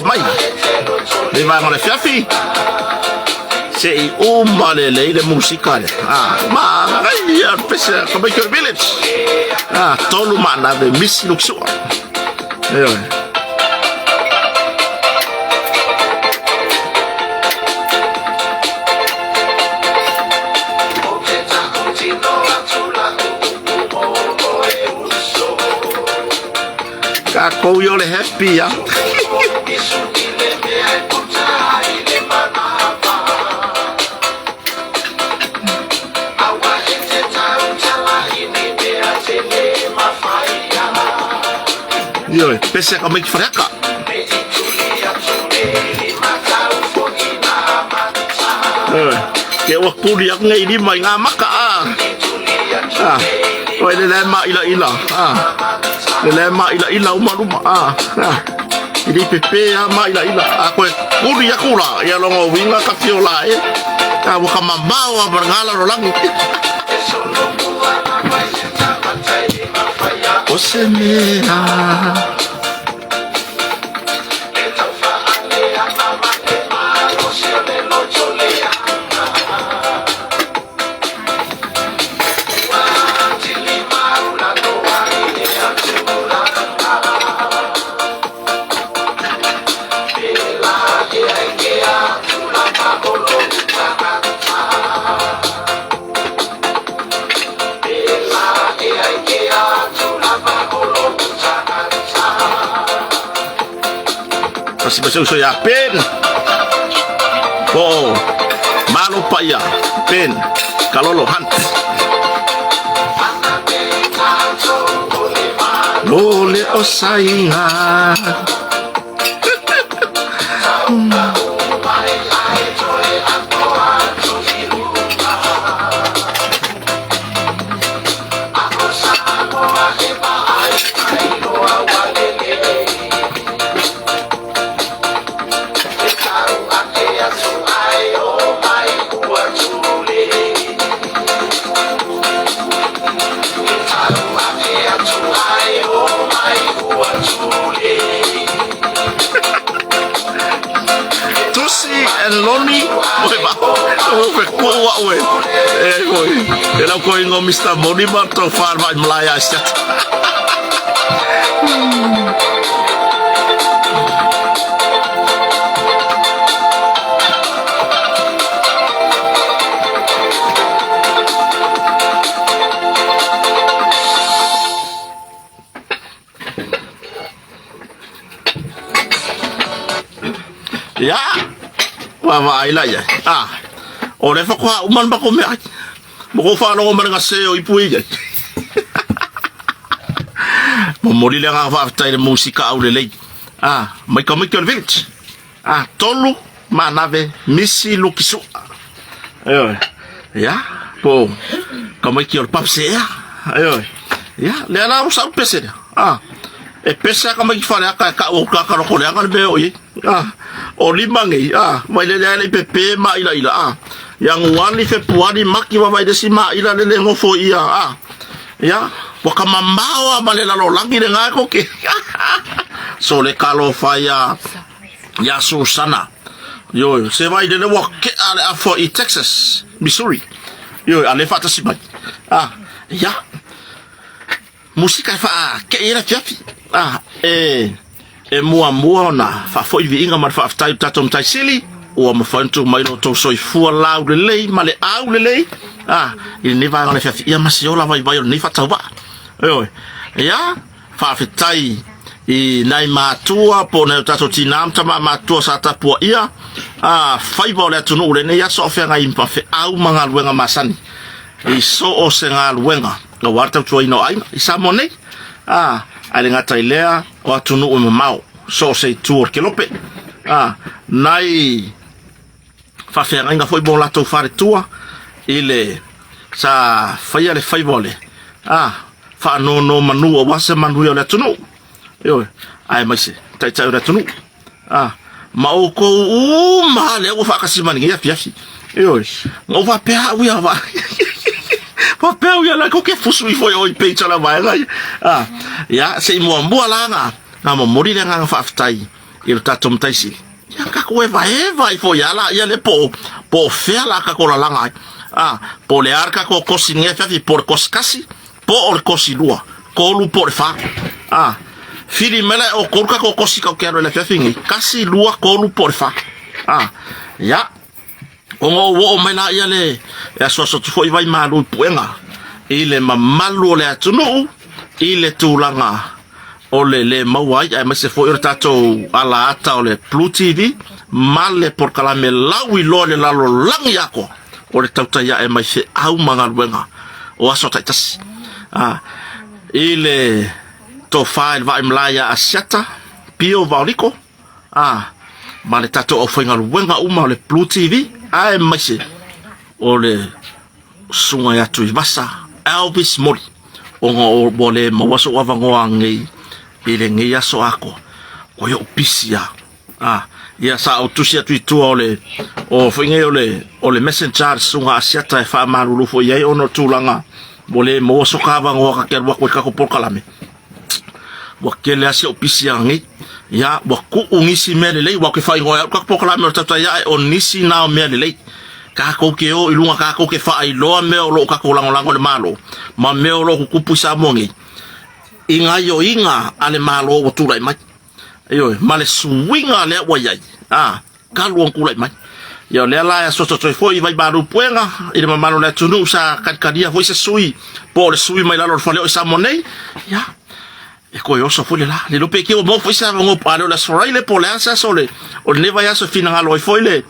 Mai le vai ngole fiafi sei malele le musica ma ai pesa come che village tolu mana de miss luxo Kako yo le happy ya Yo, pese como que fraca. Que o puri yang ngai di mai ngamaka Oi le ma ila le ma ila uma Ini pepe ma ila ko puri ya kula ya longo winga ka fiola ka wa kamambao barngala ro langi Osemea Masih so ya pen malo paya pen kalolo hunt lole osainga Kalau kau ingin Mr. Monitor to farm Malaya stat. Ya, wah ila ya. Oleh fakwa uman ba ko me. Boko fa no man nga seo ipui ya. Momori le nga fa taile musika au le. Mai ka village. Tolu manave misi lukisu. Ya, po. Como que o papse ya. Ya, le ala usa pese. E pesa como que fala ka o ka ro ko le nga be o yi. O limangi mai le pepe ma ila yang wali Februari maki wa vai desi ma ila le ngofo ia ya wakamambawa balela lo langi de ngako ke so le kalo faya ya Susana yo se vai de wa ke ale for Texas Missouri yo ale fata si bai ya musika fa ke ira fiafi e mua na fa foi vi inga mar fa aftai tatom taisili o ma fantu mai no to soi fu lau le lei male au le lei il ne va ngale fiafi ia masiola vai vai ni fa tauba ya fa fitai I nai matua po na tato tinam tama matua sa tapua ia fai vole tunu le ne ya so fe nga impa fe au manga luenga masani I so o se nga luenga no warta tu ino ai I samone ale nga tailea o tunu o mau so se tour ke lope nai fa fe nga foi bon la to fare tua ile sa fai ale fai vole fa no manu o wase manu le tunu yo ai mai se tai ora tunu ma o ko ma le o fa kasi mani ya fiafi yo o va pe wi va va pe wi la ko ke fusu I foi o pe chala vai ya se mo la na mo mori le nga fa ftai il tatom taisi ya ka ko va I foi ya le po fe la ka ko la langa po le arca ko cosinha fiafi por koskasi po or kosilua ko lu por fa Fili mele o korka ko kosi ka kero le fiafingi kasi lua ko lu por fa ya o mena ia le ya so tu foi vai malu puenga ile mamalu le atunu ile tulanga o le mawai ai se foi tato ala ata o le Blue TV male por kala me lawi lo le lalo lang yako o le tauta ya mai se au manga luenga o aso taitas ile to file va imlaya asiata pio valiko male tato o foi ngaluenga uma le Blue TV ai mai se o le sunga ya tu basa Elvis Mori o bole mawaso wavangoa ngai ile ngai ya so ako o yo pisia ya sa o tusia tu ole o finge ole messenger sunga asiata fa marulu fo ye ono tulanga bole mawaso ka vangoa ka kerwa ko ka por kalame wakele asi o pisia ngai ya waku ungisi mele wa ke fa ngoa ka por kalame tata ya onisi na mele ka ko ke o ilunga ka ko ke fa I loa me o lo ka ko lango le malo ma me o lo ku pusa mongi inga yo inga ale malo o tu lai mai yo male swinga le wa yai ka luon ku lai mai yo le la so foi vai baru puenga ile ma malo le tunu sa kadia foi se sui po le sui mai la lo fa le sa monei ya e ko yo so foi la le lo pe ke o mo foi sa ngo palo la sorai le po le sa sole o ne vai so fina lo foi le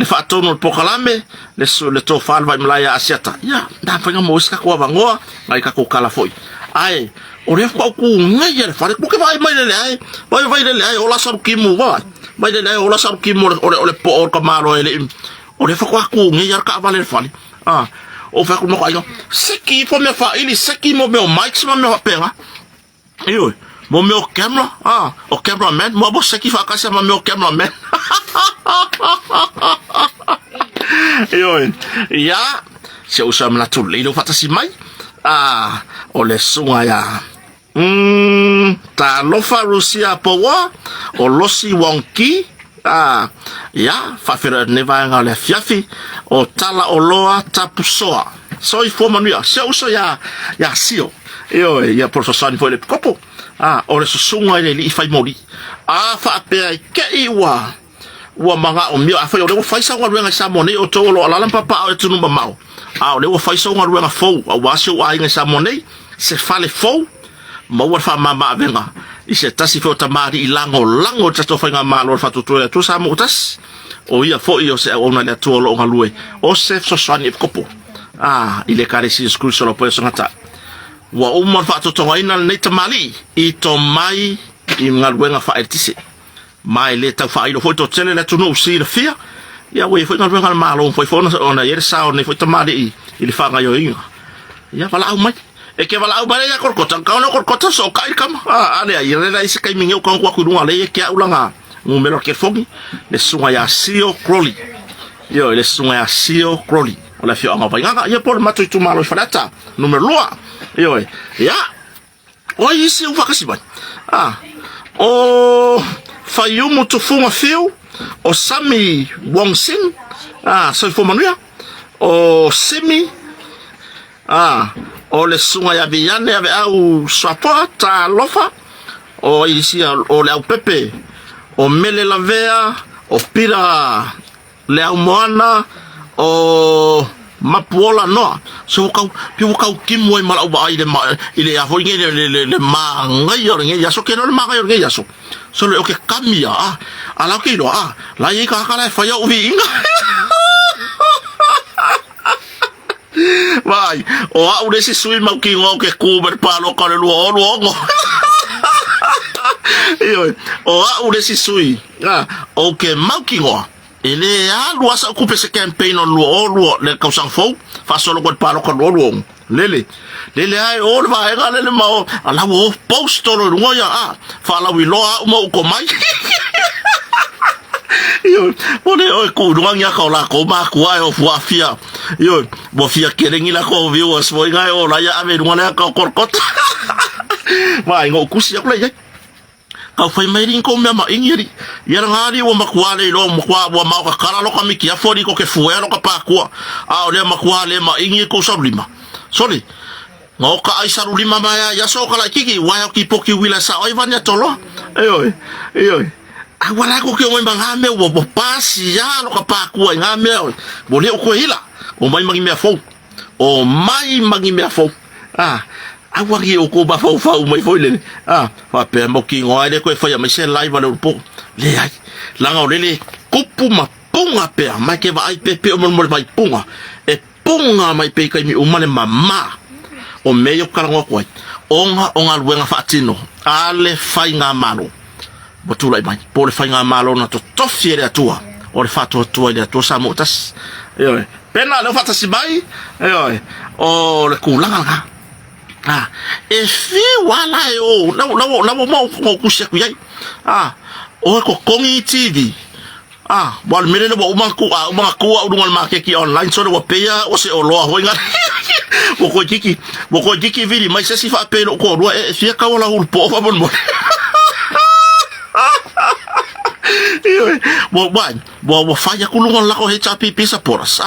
fatono pokalame le to falva mlaya asiata ya da panga moska ko vangoa mai ka ko kala foi ai o le ko ku ngai le fare porque vai mai le ai vai le ai o la sar kimu vai le o la sar kimu o le po o kamaro ele o le fa ku ngai ka vale fale o fa ku no ai no seki fo me fa ili seki mo me o mic mo me pega yo mo meu camera o cameraman mo bo seki fa ka sama meu cameraman yo ya se usa mla tu le do fatasi mai o le sunga ya ta lofa Rusia powa o losi wonki ya fa fera neva nga le fiafi o tala o loa tapusoa so I forma nuia se usa ya sio yo ya por so san foi le copo o le sunga le li fai mori fa pe ke iwa wa manga o mio afa o le fai sa wa ruenga sa moni o tolo ala papa o tunu mamau o le fai sa wa ruenga fo o wasio wa inga sa moni se fale fo ma wa fa mama venga I se tasi fo tamari lango tato fa nga malo fa tutu tu sa mutas o ia fo io se ona le tolo o ngalue o se so sani kopo ile kare si skul solo po so ngata wa umar fa to ina nei tamali I to mai I ngalwenga fa etise mai le ta fa ilo foi to tele le tunu si le fia ya we foi ngalwenga malo foi fona ona yer sa ona foi tamali I le fa nga yo inga ya fala au mai e ke fala au bare ya korkota ka no korkota so kai kam ale ai le ise kai mingo kan kwa kudunga le ke ulanga ngumelo ke fogi le sunga ya sio crowley yo le sunga ya sio crowley ola fio anga vai ya por matu tu malo falata numero loa yo ya o isi u fakasi ban o fayumu tu fuma fio o sami wongsin so fuma nuya o semi o le sunga ya viane ave au swapa ta lofa o isia o le au pepe o mele la vea o pira le au moana o mapuola no so kau kimoi mala ba ile ya foi le ma ngai or ngai ya so ke no ma ngai or ngai ya so le o ke kamia ala ke lo la ye ka kala fa ya uvi inga vai o a ure si sui mau ki ngo ke kuber palo ka le lo ngo o a ure si sui o ke mau ki ngo ele a lua sa coupe ce campaign on lo le kausang fo fa solo ko palo ko lo lele ai o va e gale le mau ala wo post lo ngoya fa la wi lo mo ko mai yo pone o ku duang ya ko la ko ma ku ai o fu afia yo bo fia kering ila ko viewers mo ngai o la ya ave duang ka korkot vai ngo kusi ko le kau fai mai rin ko me ma ingiri yara ngari wo makwale lo makwa wo ma ka kala lo ka miki a fori ko ke fuero ka pa ko a o le makwale ma ingi ko sablima soli ngo ka ai sarulima ma ya so kala kiki wa ki poki wila sa oi vanya tolo oi a wala ko ke mo ngame wo bo pasi ya lo ka pa ko ngame bo le ko hila o mai mangi me fo o mai mangi me fo awari o ko ba fa mai foi le fa pe mo ki ngoi le ko fa ya me se live le po le ai la ngo le kupu ma punga pe mai ke va ai pe mo mai punga e punga mai pe kai mi o mane mama o me yo kala ngo ko onga luenga fa tino ale fai nga malo botula mai po le fai nga malo na to tofiere atua o le fa to le to sa motas pena le fa si mai o le kulanga e fi wala o na mo ku se ku yai o ko kongi tv wal mele no o ma ku o dungal ma ke ki online so do peya o se o lo ho nga o ko jiki vidi mai se si fa pe ko ro e fi ka wala ul po fa bon mo bo fa ya ku lungal la ko he chapi pisa poras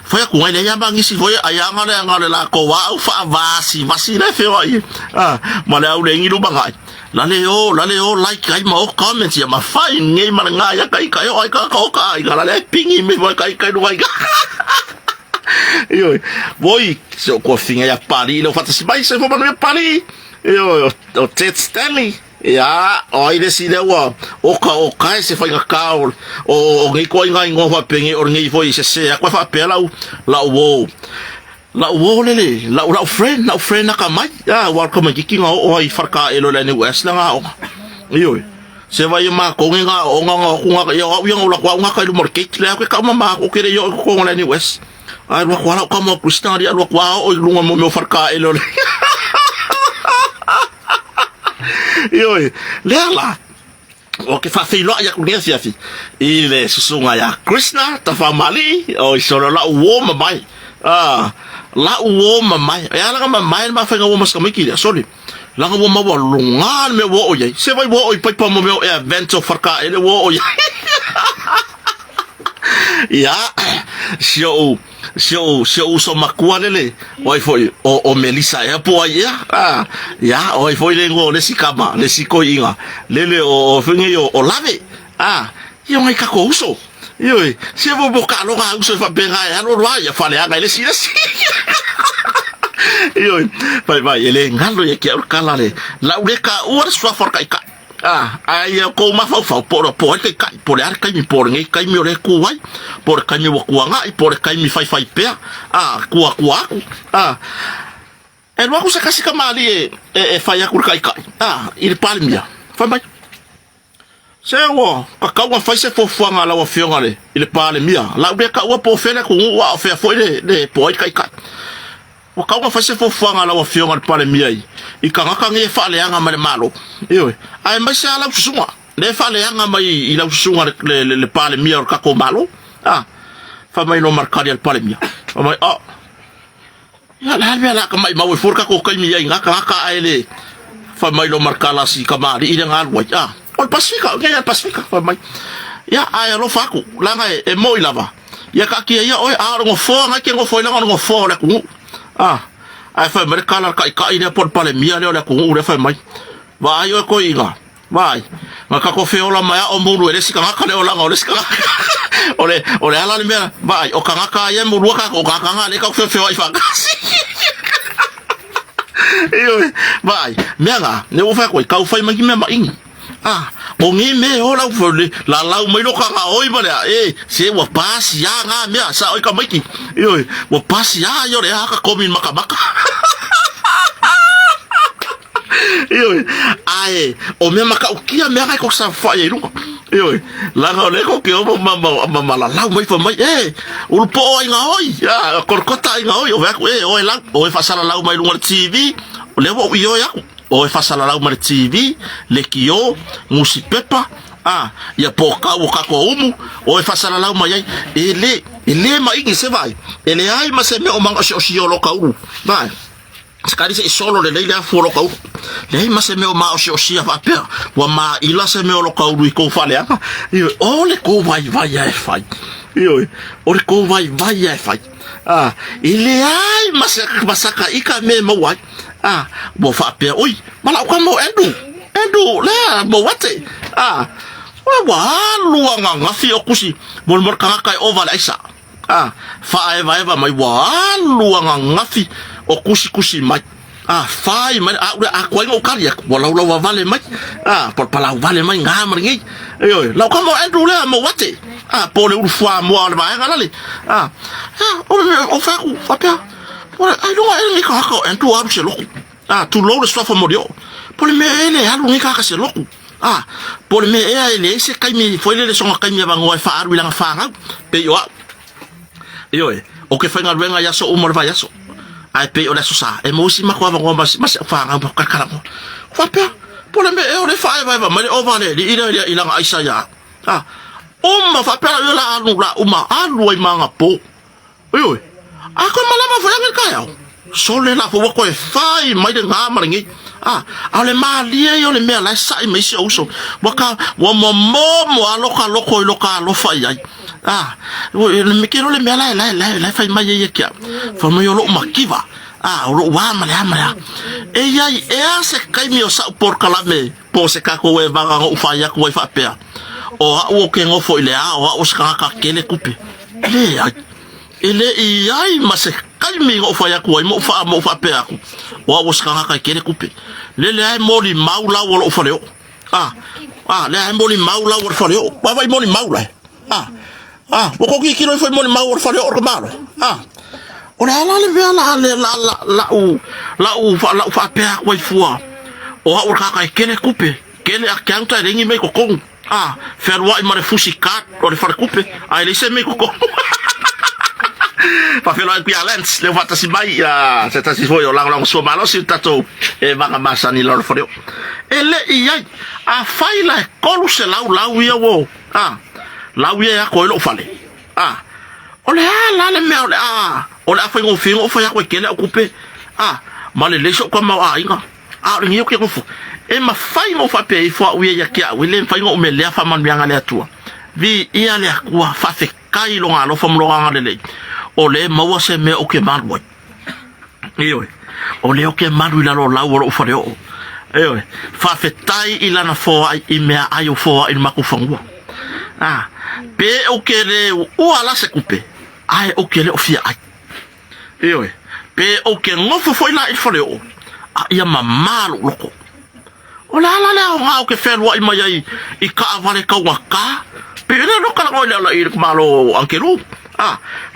foi ku ngai ya bangi si foi ayanga le la ko wa fa vasi le fe ai ma le au le ngi lu bangai la le o like ai ma o comment ya ma fai ngai ma nga ya kai o ai ka la le pingi me voi kai lu ai voi so ko finga ya pari lo fata si bai se fo ma no pari o Ted Stanley oi decide o ka se fa ka o ngi ko ngo fa pengi o ngi foi se ko fa pe la friend na ka mai welcome ki ngo o ai farka elo la ni west la nga se vai ma ko nga o nga yo la kwa nga ka lu market la ka ma o kire yo ko la ni west ai wa kwa ka mo kristan ri wa kwa o lu mo farka elo lela o ke fa filo ya ku nesi afi ile susunga ya Krishna ta famali o solo la wo mai la wo mai ya la mai ma fa ngo mas kamiki ya soli la ngo ma wo lungan me wo o ye se vai wo o pa mo me evento farka ele wo o ye ya show so makualele oi foi o Melissa e po ya oi foi le ngo le sikama le sikoinga lele o fengi o lave yo ngai ka ko uso yo se vo boka lo ga uso fa bega ya lo ya fa le aga le si yo vai ele ngalo ye ke kala le la ureka ur swa for kai ai ko ma fa por kai por ar kai mi por ngai kai mi ore ku wai por kai mi wa nga por kai mi fai pe ku e lo sa kasi kamali e fai a kur kai il palmia fa mai se wo ka wa fai se fo nga la wa fionga le il palmia la be ka wa po fele ku wa fe fo de po kai o ka wa fase fo fanga la wa fionga pale miai I ka nge fa le anga male malo ai mai se ala sunga le fa le anga mai I la sunga le pale mia o ka ko malo fa mai no marcari al pale mia fa mai ya la ka mai mau furka ko kai mia nga ka ele fa mai no marcala si ka mari I nga wa o pasifika nge pasifika fa mai ya ai lo fa ku la nga e moi lava ya ka ki ya oi ngo fo nga ke ngo fo la ngo fo la ku ai fa mai kala ka ina por pale mia le ku ure fa mai vai o ko inga vai ma ka ko feola mai o muru ele sika ka le ola ole sika ole ala le mea vai o ka ye muru ka o ka le ka feo i fa iyo vai mea ne o fa ko ka fa mai me mai o ngi me o la fo la mai lo ka oi ba se wa pas ya nga mea sa o ka mai ki iyo wa pas ya yo le ka komin maka iyo ai o me maka o kia me ka ko sa fa ye lu iyo la ga le ko ke o mama la mai fa mai o po ai nga oi ya korkota ai nga oi o va o la o fa sala la mai lu TV o le o yo ya o fa sala la mai TV le kio musi pepa ya po ka o ka ko umu o fa sala la mai ele mai ki se vai ele ai ma se me o manga o si o lo ka u vai sekali se solo le leila folo ka le ma se me o ma o si fa pe wa ma ila se me o lo ka u ko fa le o le ko vai e fai o le ko vai e fai ele ai ma se masaka ika me mo wa bo fa pe oi mala ko mo endu le bo wate wa luanga ngafi o kusi bol mor ka kai o vala isa fa e vai mai wa luanga ngafi o kusi mai fai mai a ko ngo karia wala wala vale mai por pala vale mai ngamar ngi la ko mo endu le mo wate por le urfua mo al vai ngala le o fa ku fa pe ai no ai ka ka endu aru se loku tu lo le sofa morio por me ele alu ngi ka se loku por me ele se kai mi foi le songa kai mi bango fa aru la fa pe yo o ke fa ngal ya so umor va ya so ai pe o la sosa e mo si ma ko va mas fa nga ka kala mo fa pe por me o le fa va ma o va le ila aisa ya ma fa pe la anu la uma alu ai manga po ko mala ma fa nga ka ya so le la fo ko e fai mai de nga ma ngi ale ma lie yo le me la sai me si o so waka wa mo aloka lo fa ya me quiero le me la fai mai ye kia fa mo yo lo makiva lo wa mala ella se kai mi o sa por kala me po se ka ko e va o fa ya ko fa pe o ke ngo fo ile o ska ka kele kupe ele ai ma se kai mi o fa ya ko mo fa pe o ska ka kele kupe le ai moli maula o fa le le ai moli maula o fa le va moli maula o ko ki kilo foi moli maula fa le o malo o la fa pe ko fua o ka kele kupe kele a kanta ringi me ko ko fer wa i mare fusi kat o le fa kupe ai le se me ko pa felo ai pialens le fata si mai se ta si foi o lang so malo si tato e va masa ni lor frio ele ia fai la kolu se lau ia wo lau ia ko lo fale ole la le me ole fa ngo fingo fa ya ko kele okupe male le so ko ma inga le ngi ko fu e ma fai ngo fa pe fo u ya kia we le fai ngo me le fa man bianga le atua vi ia le akua fa fe kai lo ngalo fo mlo ngale le ole mawa se me o ke malwa ole o ke malu la lo la o fa o fa fe tai ila na fo i me ai o fo i maku fangu pe o ke le o ala se kupe ai o ke le o fia ai pe o ke ngofo fo ila i fo o ia mamalo loko ola la o ke fe lo i mai i ka vale ka waka pe le no kala o la i malo ankelu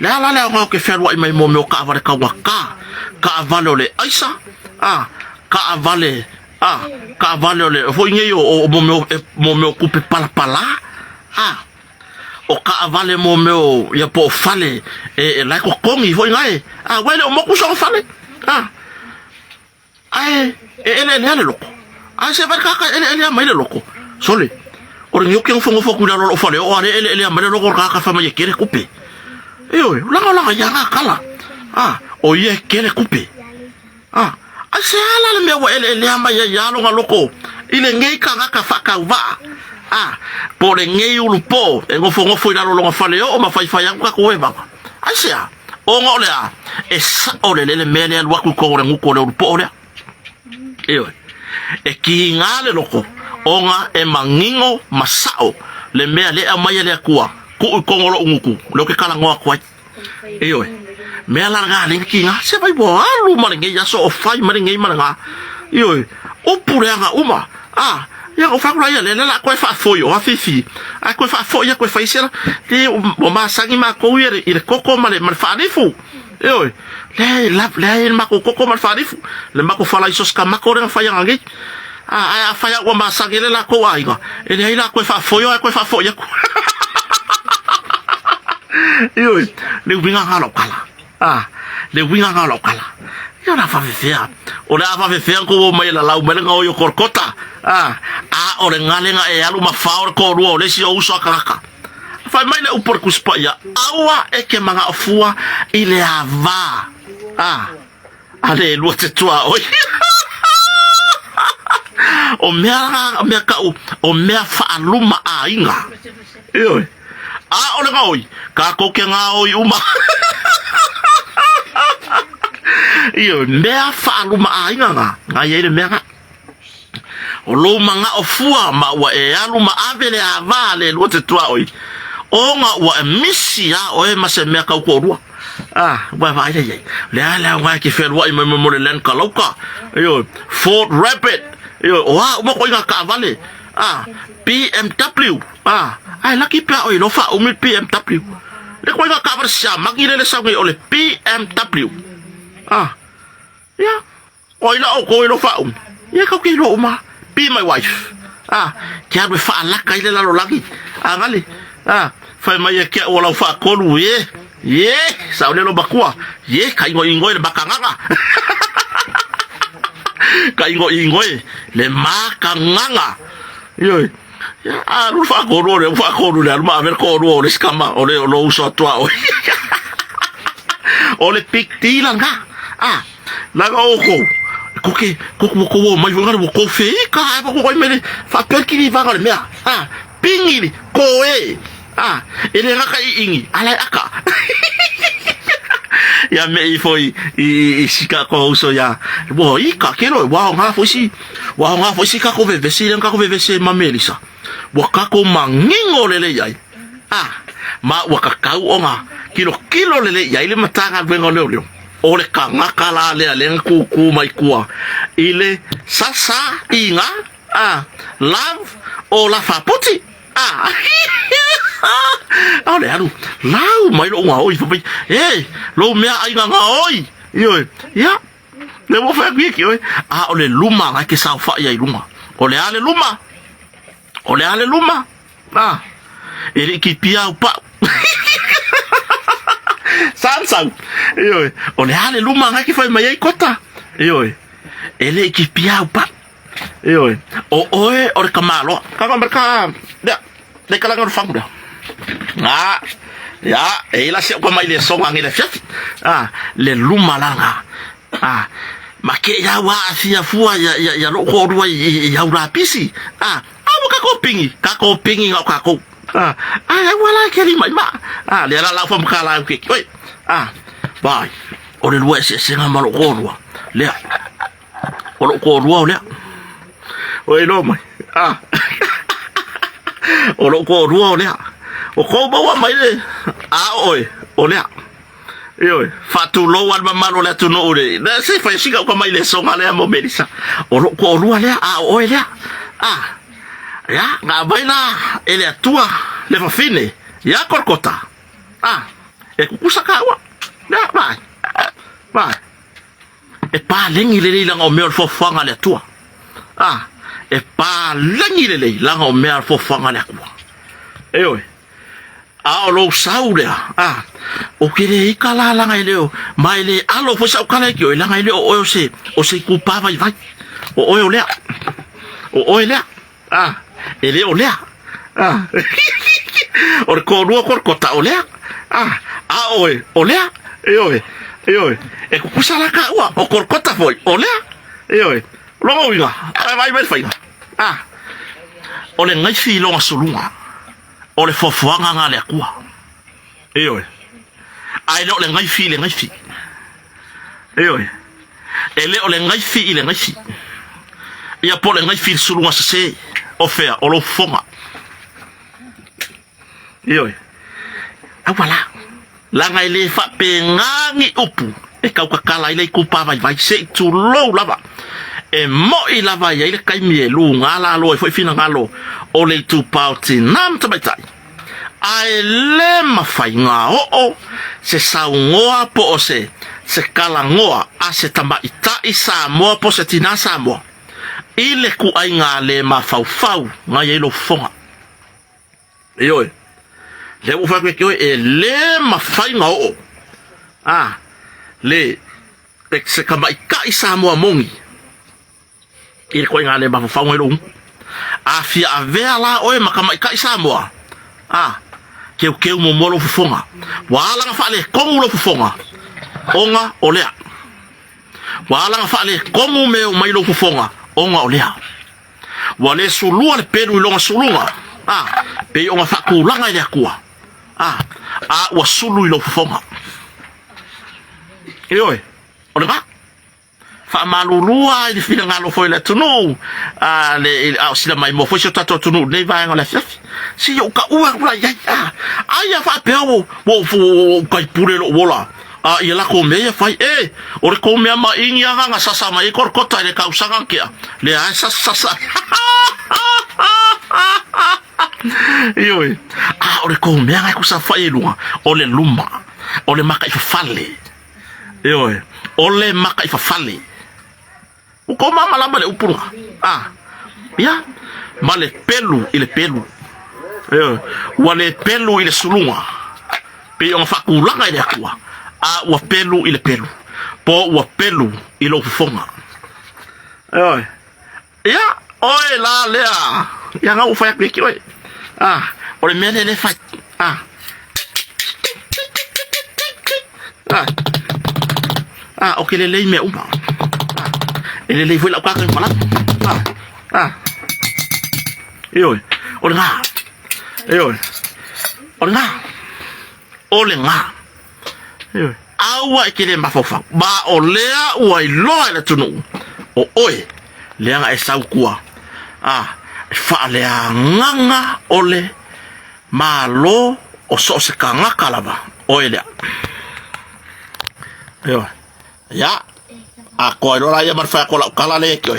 la o ke fe lo i mai mo me ka vale ka waka ka vale le aisa ka vale le fo nge yo o mo me kupe pala o ka vale mo me ya po fale la ko kongi fo ngai wele o mo ku so fale ele loko se va ka ele mai le loko sole o ringo ke fo ku la lo fale o ele mai le loko ka fa mai kere kupe la ya kala o ye kere kupe se ala le me wa ele mai ya lo loko ile ngai ka fa ka va por ngei ulupo ngo fo ila lo fale o ma fai ka ko eba asia Onga lea. E sa ole le mele al waku ko rengu ko le po ole. Ewe. E ki ngale loko. Onga e mangingo masao. Le mea le amaya le akua. Ku kongolo unguku. Lo ke kala ngoa kwai. Ewe. Mea la ngale ki nga. Se vai bo alu maringe ya so ofai maringe maranga. Ewe. Opure anga uma. Ya o fakula ya le la ko fa foyo a fifi. A ko fa foyo ko fa isela. Te o ma sangi ma ko ile koko male mal fa difu. Ewe. Le ma ko koko mal fa difu. Le ma ko fa la isos ka ma ko re fa ya ngi. Fa ya o ma sangi le la ko aiga. Ele ila ko fa foyo ko fa foyo. Ewe. Le winga ngalo kala. Le winga ngalo kala. Ya na fa fea. O le fa fea ko mai la lau mele ngo yo korkota. O le ngale nga e alu mafao ko ruo le si o uso akaka. Fa mai le upor kuspa ya. Awa e ke manga ofua ile ava. Ale lu te tua oi. O mea ka o mea fa aluma a inga. Oi. O le ngoi. Ka ko ke nga oi uma. Iyo mea fa aluma a inga nga. Nga ye le mea. O lo manga o fua ma wa e alu ma avele avale lo te tua oi. O nga wa misi ya o e mase mea ka ko rua. Wa vai ye. Le ala wa ki fe wa i mo le len kaloka. Yo Ford Rapid. Yo o mo ko nga ka vale. BMW. Ai lucky pa oi lo fa o mi BMW. Le ko nga ka versa magile le sa ngi o le BMW. Ya. Oi la o ko lo fa. Ya ka ki lo ma. Be my wife. Kia me fa la kai le la lo lagi. Ngale. Fa mai kia o la fa kolu ye. Sa le lo bakua. Ye kai ngo ingo le bakanganga. Kai ngo ingo le makanganga. Yo. Lu fa kolu le ma ver kolu le skama o le lo uso tua o. O le pikti langa. Laga oko. Koko mai vanga ko fe ka ba ko mele fa perkini vanga le mea pingili ko ele raka ingi ala aka ya me foi sika ko so ya bo ika kero wa nga fosi ka ko vevesi ma melisa wa ka ko mangingo lele yai ma wa ka ka onga kilo lele yai le matanga vengo leo o le kangaka la le kuku mai kua ile sasa inga love o la faputi le alu lau mai lo ngoi pai lo mea ai nga oi yo ya le mo fa ki oi o le luma nga ke sa fa ya luma o le ale luma ele ki pia pa Samsung. Yo, ole ale luma nga ki fai mai kota. Yo. Ele ki pia pa. Yo. O le kamalo. Ka mereka. De kala ngor fang da. Ya, la se ko mai le songa ngi le fiat. Le luma langa. Ma ke ya wa afia fua ya lo ko ruai ya ura pisi. Ka ko pingi ka ko. Wala ke mai ma. Le la fam kala ke. Oi. Bai. O le lua se nga malo ko rua. Le. O lo ko rua le. Oi no mai. O lo ko rua le. O ko ba wa mai le. Oi. O le. Yo, fatu lo wan mamalo le tu no le. Na se fa singa ko mai le songa le mo melisa. O lo ko rua le. Oi le. Ya, nga baina ele atua le fa fine. Ya korkota. E kukusa kawa. Ya, vai. E pa lengi le langa o mea fofanga le atua. E pa lengi le langa o mea fofanga le akua. Oi. O lo saulea. O kere ika la langa i leo. Mai le alo fo sa ukala ki o langa i leo o se kupa vai. O oi lea. O oi lea. Ele o lea. O ko ruo korkota o lea. Oi, o lea. Oi. E kukusa la ka ua o korkota foi. O lea. Oi. Lo winga. Vai faina. O le ngai fi longa sulunga. O le fofuanga nga le akua. Oi. ai le o le ngai fi oi ele o le ngai fi ia po le ngai fi sulunga se o fea o lo fonga oi awala la ngai le fa pe ngangi upu e kau kakala ile kupa vai se tu lo lava e mo i lava ia ile kai mie lu ngala lo foi fina ngalo o le tu pauti nam tabaitai ai le mafai nga o se saungoa po o se kalangoa a se tamaita i Samoa po se tina Samoa ile ku ai nga le mafau nga ia lo fonga oi le ufa ke e le mafai nga o le se kamaika i Samoa mongi ile ko nga le mafau nga lo a fia avea la oe makamaika i Samoa keu mo molo fufonga wala nga fale kongu lo fufonga onga olea wala nga fale kongu me o mai lo fufonga onga olea wale sulua le peru ilonga sulunga pe onga fakulanga ile akua wa sulu ilo fufonga oi olea fa malulua i fina ngalo foi la tunu le sila mai mo foi tato tunu ne vai ngala fiaf si yo ka ua ya ai fa peo wo kai pure lo wola ia la ko me fai ore ko me ma inga nga sasa mai korkota le kausanga kia le sasa oi ore ko me nga ku sa fai lunga ole luma ole maka i fale oi ole maka i fale uko mama lamba le upurunga ya male pelu ile pelu wale pelu ile sulunga pe on fakulanga ile akua wa pelu ile pelu po wa pelu ile ufonga ya oi la lea ya nga ufa yakiki oi ole mele le fa okay le me uma ele le foi la kwa kan pala oi olga awa ke le mafofa ba olea wa ilo la tunu oi le nga esa ukua fa le nganga ole malo o so se kanga kalaba oi le ya ko ora ya marfa ko la kala le ke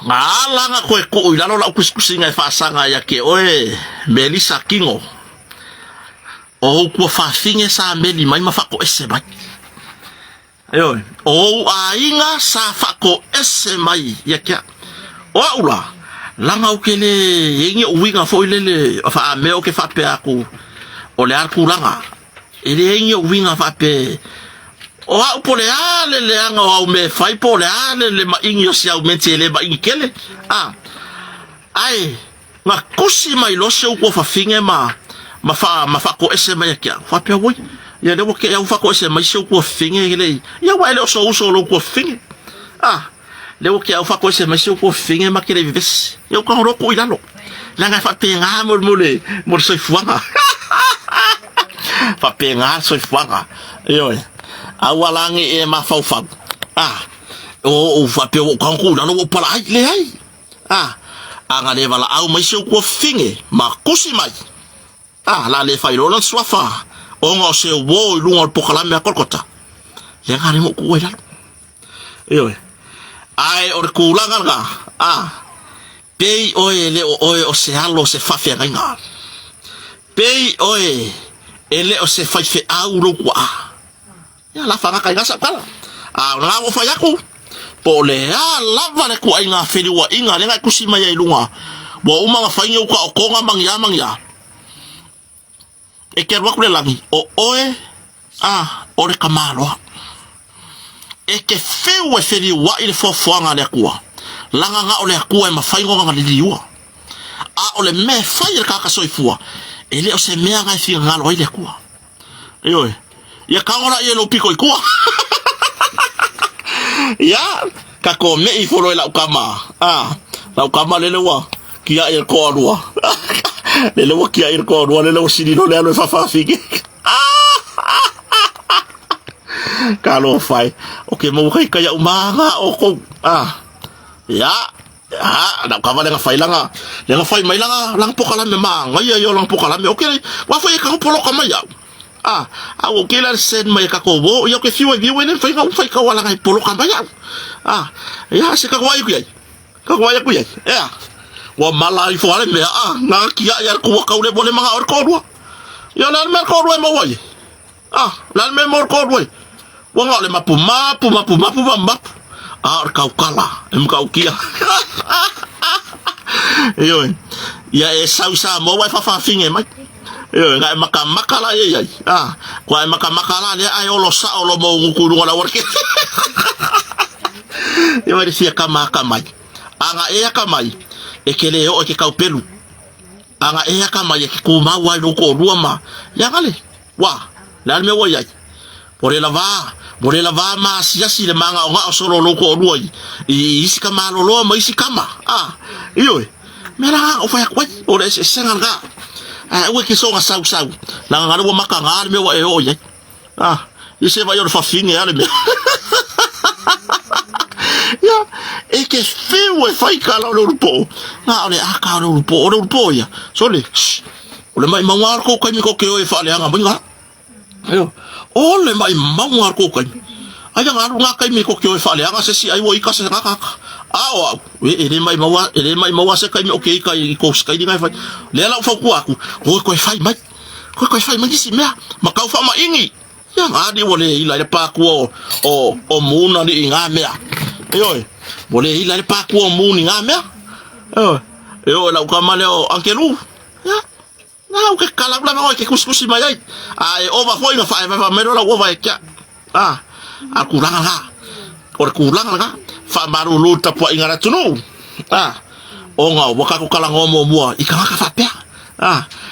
ngala nga ko ilalo la kuskusinga fa sanga ya ke Melissa Kingo o ko fa finge sa meli mai mafa ko ese mai ainga sa fa ko ese mai ya ke ula langa ukele yengi uwinga fo ile fa me o ke fa pe aku o le arku langa ile yengi uwinga fa pe pole le anga o me fai pole le ma ingi o sia umente le ma ingi kele ai ma kusi mai lo se ko fa finge ma fa ko ese mai kia fa pe wo ya le wo ke ya fa ko ese mai se ko finge le ya wa le o so lo ko finge le wo ke ya fa ko ese mai se ko finge ma ke le ves ya ko ro ko ilalo la nga fa pe nga mo so fuanga fa pe nga so fuanga awalangi ma fau o fa pe o kanku na no pala ai le ai anga le vala au mai se ko finge ma kusi mai la le fai lo swafa o ngo se wo lunga pokala me korkota le ngani mo ku ila ai or kulanga nga pei le o se halo se fa fe nga pei ele o se fa fe au lo kwa ya la fanga kai ngasa kala na wo fa yaku po le lava le ku ai nga feli wa inga le nga kusima ya ilunga bo uma fa inga ko nga mangya e ke ro ku le langi ore kamalo e ke fewe feli wa ile fo nga le ku langa nga ole ku e ma fa inga nga le diwa ole me fa ile ka so ifua ele o se me nga fi nga lo ile ku ya kaora ye lo piko ikua ya kako me i folo la ukama la ukama le lewa kia e ko alua Le lo kia ir ko no le lo sini no le lo fa figi. Kalau fai. Okay, mau kaya umaga o ko. Ya. Nak kawan dengan fai langa. Dengan fai mai langa lang po kala memang. Ngaya yo lang po kala me. Okay, wa fai ka polo ka mai ya. Okay la sen mai ka ko bo. Yo ke fiwa biwe ne fai ka wala ngai polo ka mai ya. Ya se ka wa yu ya. Ka wa ya ku ya. Ya. Wa malai fo ale me na kia ya ko ka ule bole manga or ko do. Yo na me ko do mo wa. La me mo ko do. Wa ngale mapu ar kau kala em kau kia yo ya sau mo wa fa finge mai yo ngai makala ye kwa makala le ai olo sa olo mo ngukuru ngala worke yo ri sia kama mai anga e kamai e kele o ke kau pelu anga e kamai ke ku ma wa lo ko ruama ya ngale wa la me wo ya Bore lava ma siasi le manga o nga solo loko ruai. Isi kama lolo ma isi kama. Iyo. Mera o fa kwai o le senga nga. We ke so nga sau. La nga lo maka nga me wa e o ye. Ise va yo fa finge ale me. Ya, e ke fiwe fai kala lo po. Na ole aka lo po ya. Sole. Ole mai mangwar ko kai mi ko ke o e fa le nga bunga. Ayo. Ole mai mangwar ko kai. Aya ngaru ngakai mi ko kyo fa le anga se si ai wo ika se ngaka. Ele mai mawa se kai mi okay kai ko skai di ngai fa. Le la fa ku aku. Ko fai mai. Ko fai mai si mea. Makau fa ma ingi. Ya ngadi wole ila le pa ku o muna ni nga mea. Yo. Wole ila le pa ku o muni nga mea. Yo la ka male o ankelu. Ya. Na ke kala bla ma ke kuskusi mai ai. Ai over foi na fa me la wo va kia. Kurang lah. Kurang lah. Fa maru lu tapu ingara tunu. O nga waka ko kala ngomo mua ika ka fa pe.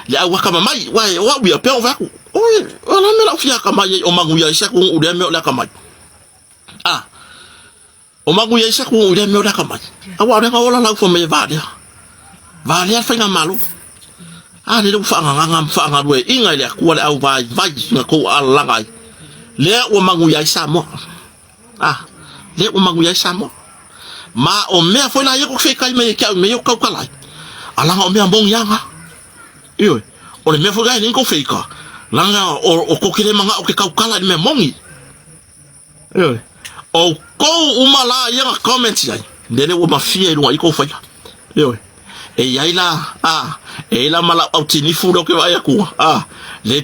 Ya waka mamai wa bia pe o va ku. Ona me la fia ka mai o mangu ya isa ku udia me o la ka mai. O mangu ya isa ku udia me o la ka mai. Awa ka ola la fo me va dia. Va dia fa nga malu. Ni lu fa nga we inga le ku le au vai nga ko ala ngai. Le o mangu ya isa mo. Le o mangu ya isa mo. Ma o mea foi la yeko fe kai me ka me yo ka kala. Ala o mea bong yanga. Iyo. O le mea foi ga ni ko fe ka. Langa o ko kile manga o ke ka kala me mongi. Iyo. O ko umala yanga comment ya. Ndene o mafia ilo iko fa. Iyo. E yaila e la mala outini fulo ke va ya ku. Le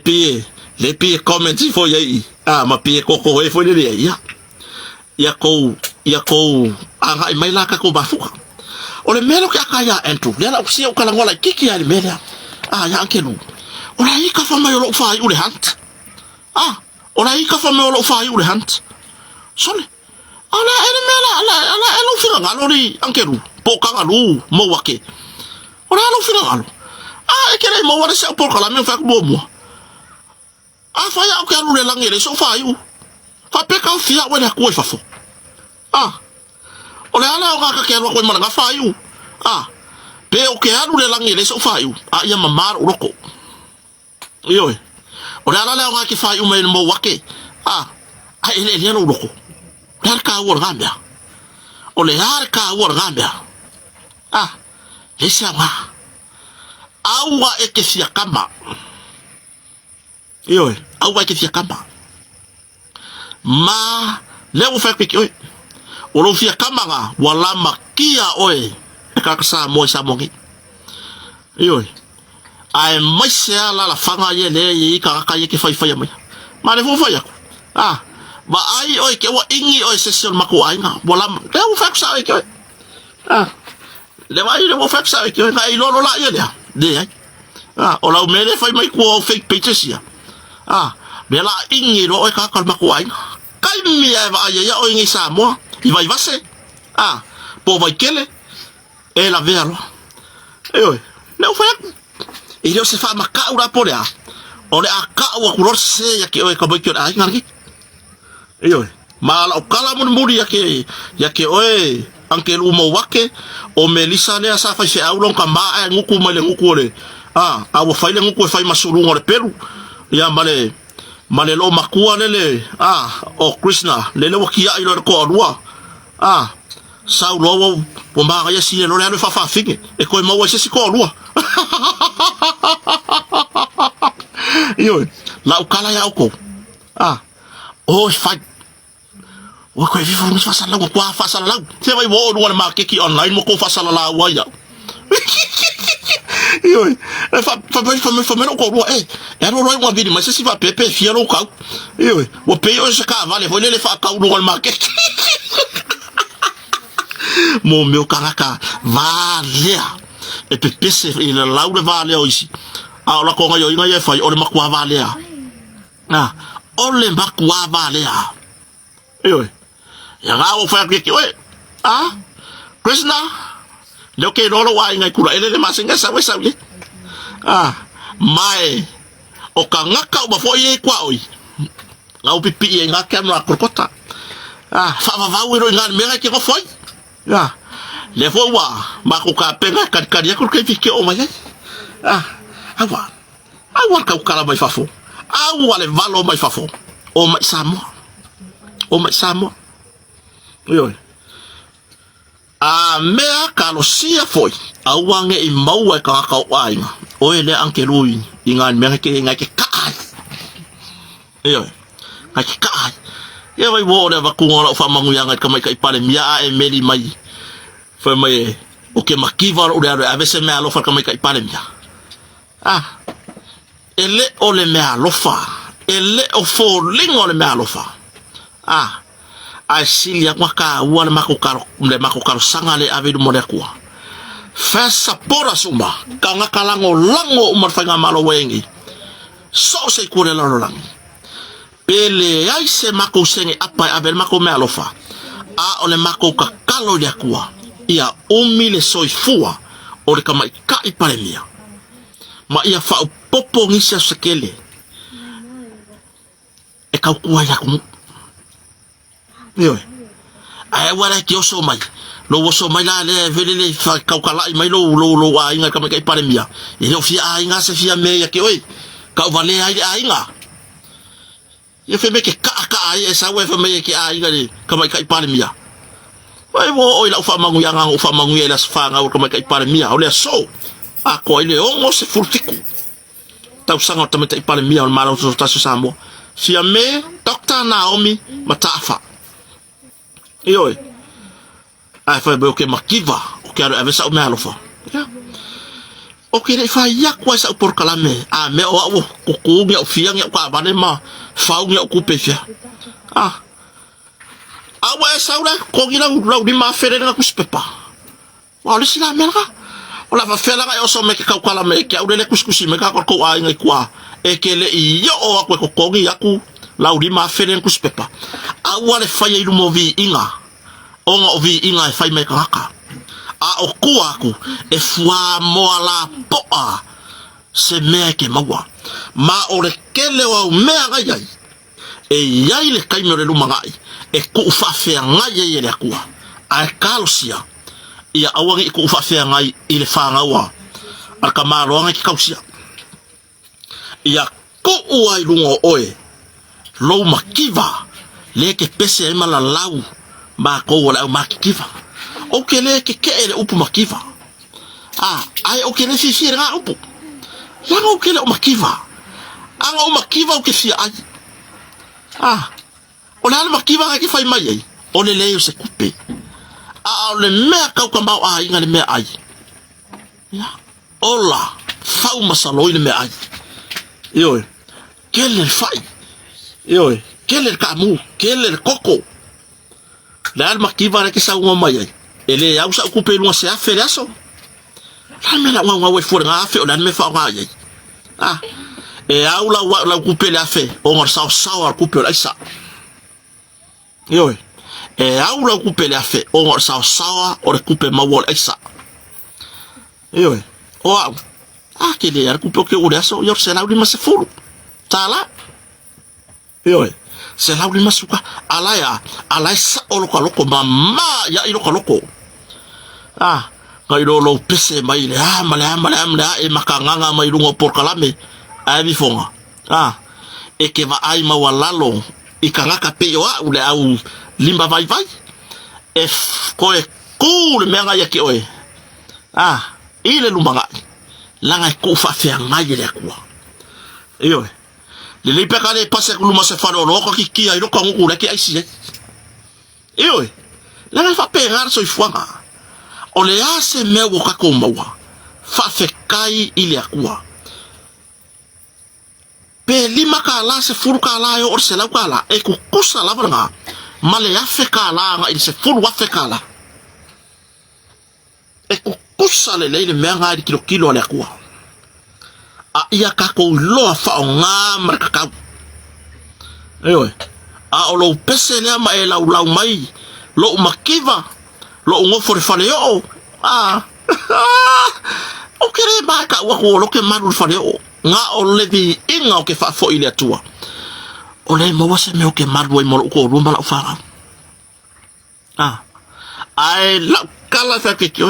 pie comment fo ya i. Ma pie ko e fo le ya. Ya ko anga mai la ka ko bafuka. O le melo ke akaya entru. Le la usia o kala ngola kiki ya le mela. Ya ankelu. O la ika fa mai lo fa u le hunt. O la ika fa mai lo fa u le hunt. Sole. Ala ene mela ala elo fina ngalo ri ankelu. Po kanga lu mo wake. O la elo fina ngalo. E kere mo wala sa por kala me fa ko mo. Fa ya o ke lu le langere so fa u. Fa pe ka fia wala ko fa fo. O le ala o ka ke ro ko mana fa yu. Pe o ke alu le langi le so fa yu. Ya mamar uroko. Yo. O le ala le o ka fa yu me mo wake. Ele le uroko. Dar ka wor gambia. O le har ka wor gambia. Le sama. Awa e ke sia kama. Yo. Awa e ke sia kama. Ma le o fa pe ke o lo fia kamanga wala makia oe ka sa mo sa mongi yo ai mai se ala la fanga ye le yi ka ye ke fai mai ma le fo ya ba ai oe ke wa ingi oe session mako ai nga wala le o fa sa ke le vai le o fa sa ke nga i lo la ye de ai o la me le fai mai ko fake pages ya be la ingi lo oe ka mako ai kai mi va ya o ingi sa mo i vai vase po vai kele e la vero le fa e lo se fa maka ura por ya o le aka wa kulor se ya ke o ka bai ke ai ngarki ma la kala mun muri ya ke anke lu mo wake o melisa le sa fa se aulon ka ma nguku mele nguku le awa fai le nguku e fai masurunga le peru ia male lo makua lele o Krishna lele wakia ilo ko arua sau lo po ma ya si lo le fa finge e ko ma wa si ko arua yo la ukala ya ko o fai o ko vivo mo fa sala ko fa sala se vai wo no ma ke online mo ko fa sala la wa ya yo fa me no ko ro ro mo vidi ma se si va pepe fiero ka yo o peio se ka vale vo le fa ka no ma ke mo meu karaka vale e pepe se il laure vale ici la ko nga yo nga ye fa o le makwa vale o le makwa vale yo ya ga o fa ke Krishna lo que no lo wa ngai kura ele le masinga sawe sawe mai o ka ngaka o bafo ye kwa oi ngau pipi e ngaka no akrokota fa va wiro ngal mera ke ko foi le fo wa ma ko ka penga ka ya ko ke fike o mai awa ka kala mai fafo awa le valo mai fafo o mai samo yo mea kalosia foi awange I maua ka wainga o ele anke lui ingan mea ke ngai ke kai ngai ke kai vai wo le vakunga fa mangu yanga ka mai kai pale mia e meli mai fa mai o ke makiva o le avese mea lo fa ka mai kai pale mia ele o le mea lo fa ele o fo lingo le mea lo fa a silia kwa ka wala makukaro sanga le ave du modekua fesa pora sumba kanga kalango lango umarfanga malo wengi so se kure langi pele ai se mako senge apa ave mako mealofa ole mako ka kalo ya kwa ia umile soifua ole kama ka iparemia ma ia fa popo ngisa sekele e ka kwa ya ku yo ai wala ki oso mai lo oso mai la le vele fa kaukala mai lo a inga kama kai pare mia e lo fia a inga se fia me ya ke oi ka vale a inga ye fe me ke ka ai esa we fe me ke a inga ni kama kai pare mia ai wo oi la fa mangu yanga o fa mangu ela fa nga o kama kai pare mia o le so a ko ile o se furtiku tau sanga tama kai pare mia o mara so tasu sambo fia me Dr. Naomi Matafa yo ai fa be o ke makiva o ke ave sa o me alofa o ke le fa ya kwa sa por kalame me o ku nge o fia nge kwa bane ma fa nge o ku pe fia awa sa ura ko gila u di ma fere na ku spepa wa le sila melga o la fa fela ga o so me ke ka kwala me ke o le kuskusi me ka ko a nge kwa e ke le yo o ko ko ngi yaku laudi ma fere ku spepa awa le fa ye lu movi inga onga ovi inga e fai me kaka o kuaku e fua moala poa se mea ke maua ma o le kele o mea ngai e iai le kaime o le lumangai e ku ufafea ngai e le akua a kausia ia awangi e ku ufafea ngai i le whangaua al ka maroanga ki kausia ia ku uai lungo oe lou makiva le ke pese e mala lau ma ko wala ma kiva o ke le ke ele upu makiva ai o ke le si nga upu la o ke le makiva anga o makiva o ke si ai o la makiva ke fai mai o le le se kupe o le me ka ka ma ai nga le me ai ya ola fau masalo le me ai yo ke le fai yo ke le kamu ke le koko la makiva ke sa uma mai ele ya usa ku pelu se afere aso la me la wa we for nga afe o la me fa nga ai e aula la ku pelu afe o ngor sa ku pelu isa yo e aula ku pelu afe o ngor sa o ku pelu ma wol isa yo o ke le ya ku pelu ke o aso yo se la uri ma se furu tala yo se lauri masuka alaya sa oloko loko mama ya iloko loko kai lo pese mai le mala e makanganga mai lungo por kalame ai mi fonga e ke va ai mawalalo i kangaka pe yo ule au limba vai e ko e cool menga ya ke oe ile lumanga langa ko fa fe ngai le kwa iyo le peka le pase ku luma se fa no ko ki ai lo ko ngula ki ai si iyo langa fa pe ngar so ifuanga o le ase me wo ka ko mawa fa fe kai ile akwa pe lima ka la se furu ka la yo or se la ka la e ku kusa la vanga male ya fe ka la nga il se furu wa fe ka la e ku kusa le le me nga di kilo le akwa ia ka ko lo fa nga marka ka eyo o lo pese le ma e la mai lo makiva lo ngo for fa le yo o kere ba ka wa ko lo ke maru fa le yo nga o le di inga o ke fa fo ile tua o le mo wase me o ke maru mo ko rumba la fa ai la kala fa ke kyo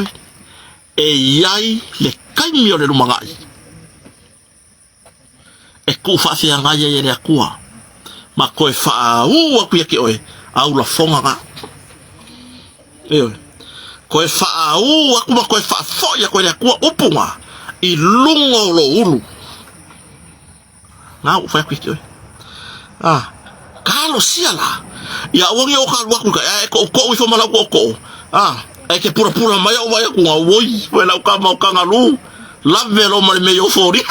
e yai le kaimio le rumanga e ku fa fia nga ye le akua ma ko fa aku ya ke oe au la fonga ga ko fa aku ma ko fa fo ya ko le akua upunga i lungo lo ulu na u fa ke oe kalo siala ya wongi o ka wa ku ko fo mala ko e ke pura mai o vai ku ngoi foi la ka ma ka ngalu la velo mal me yo fori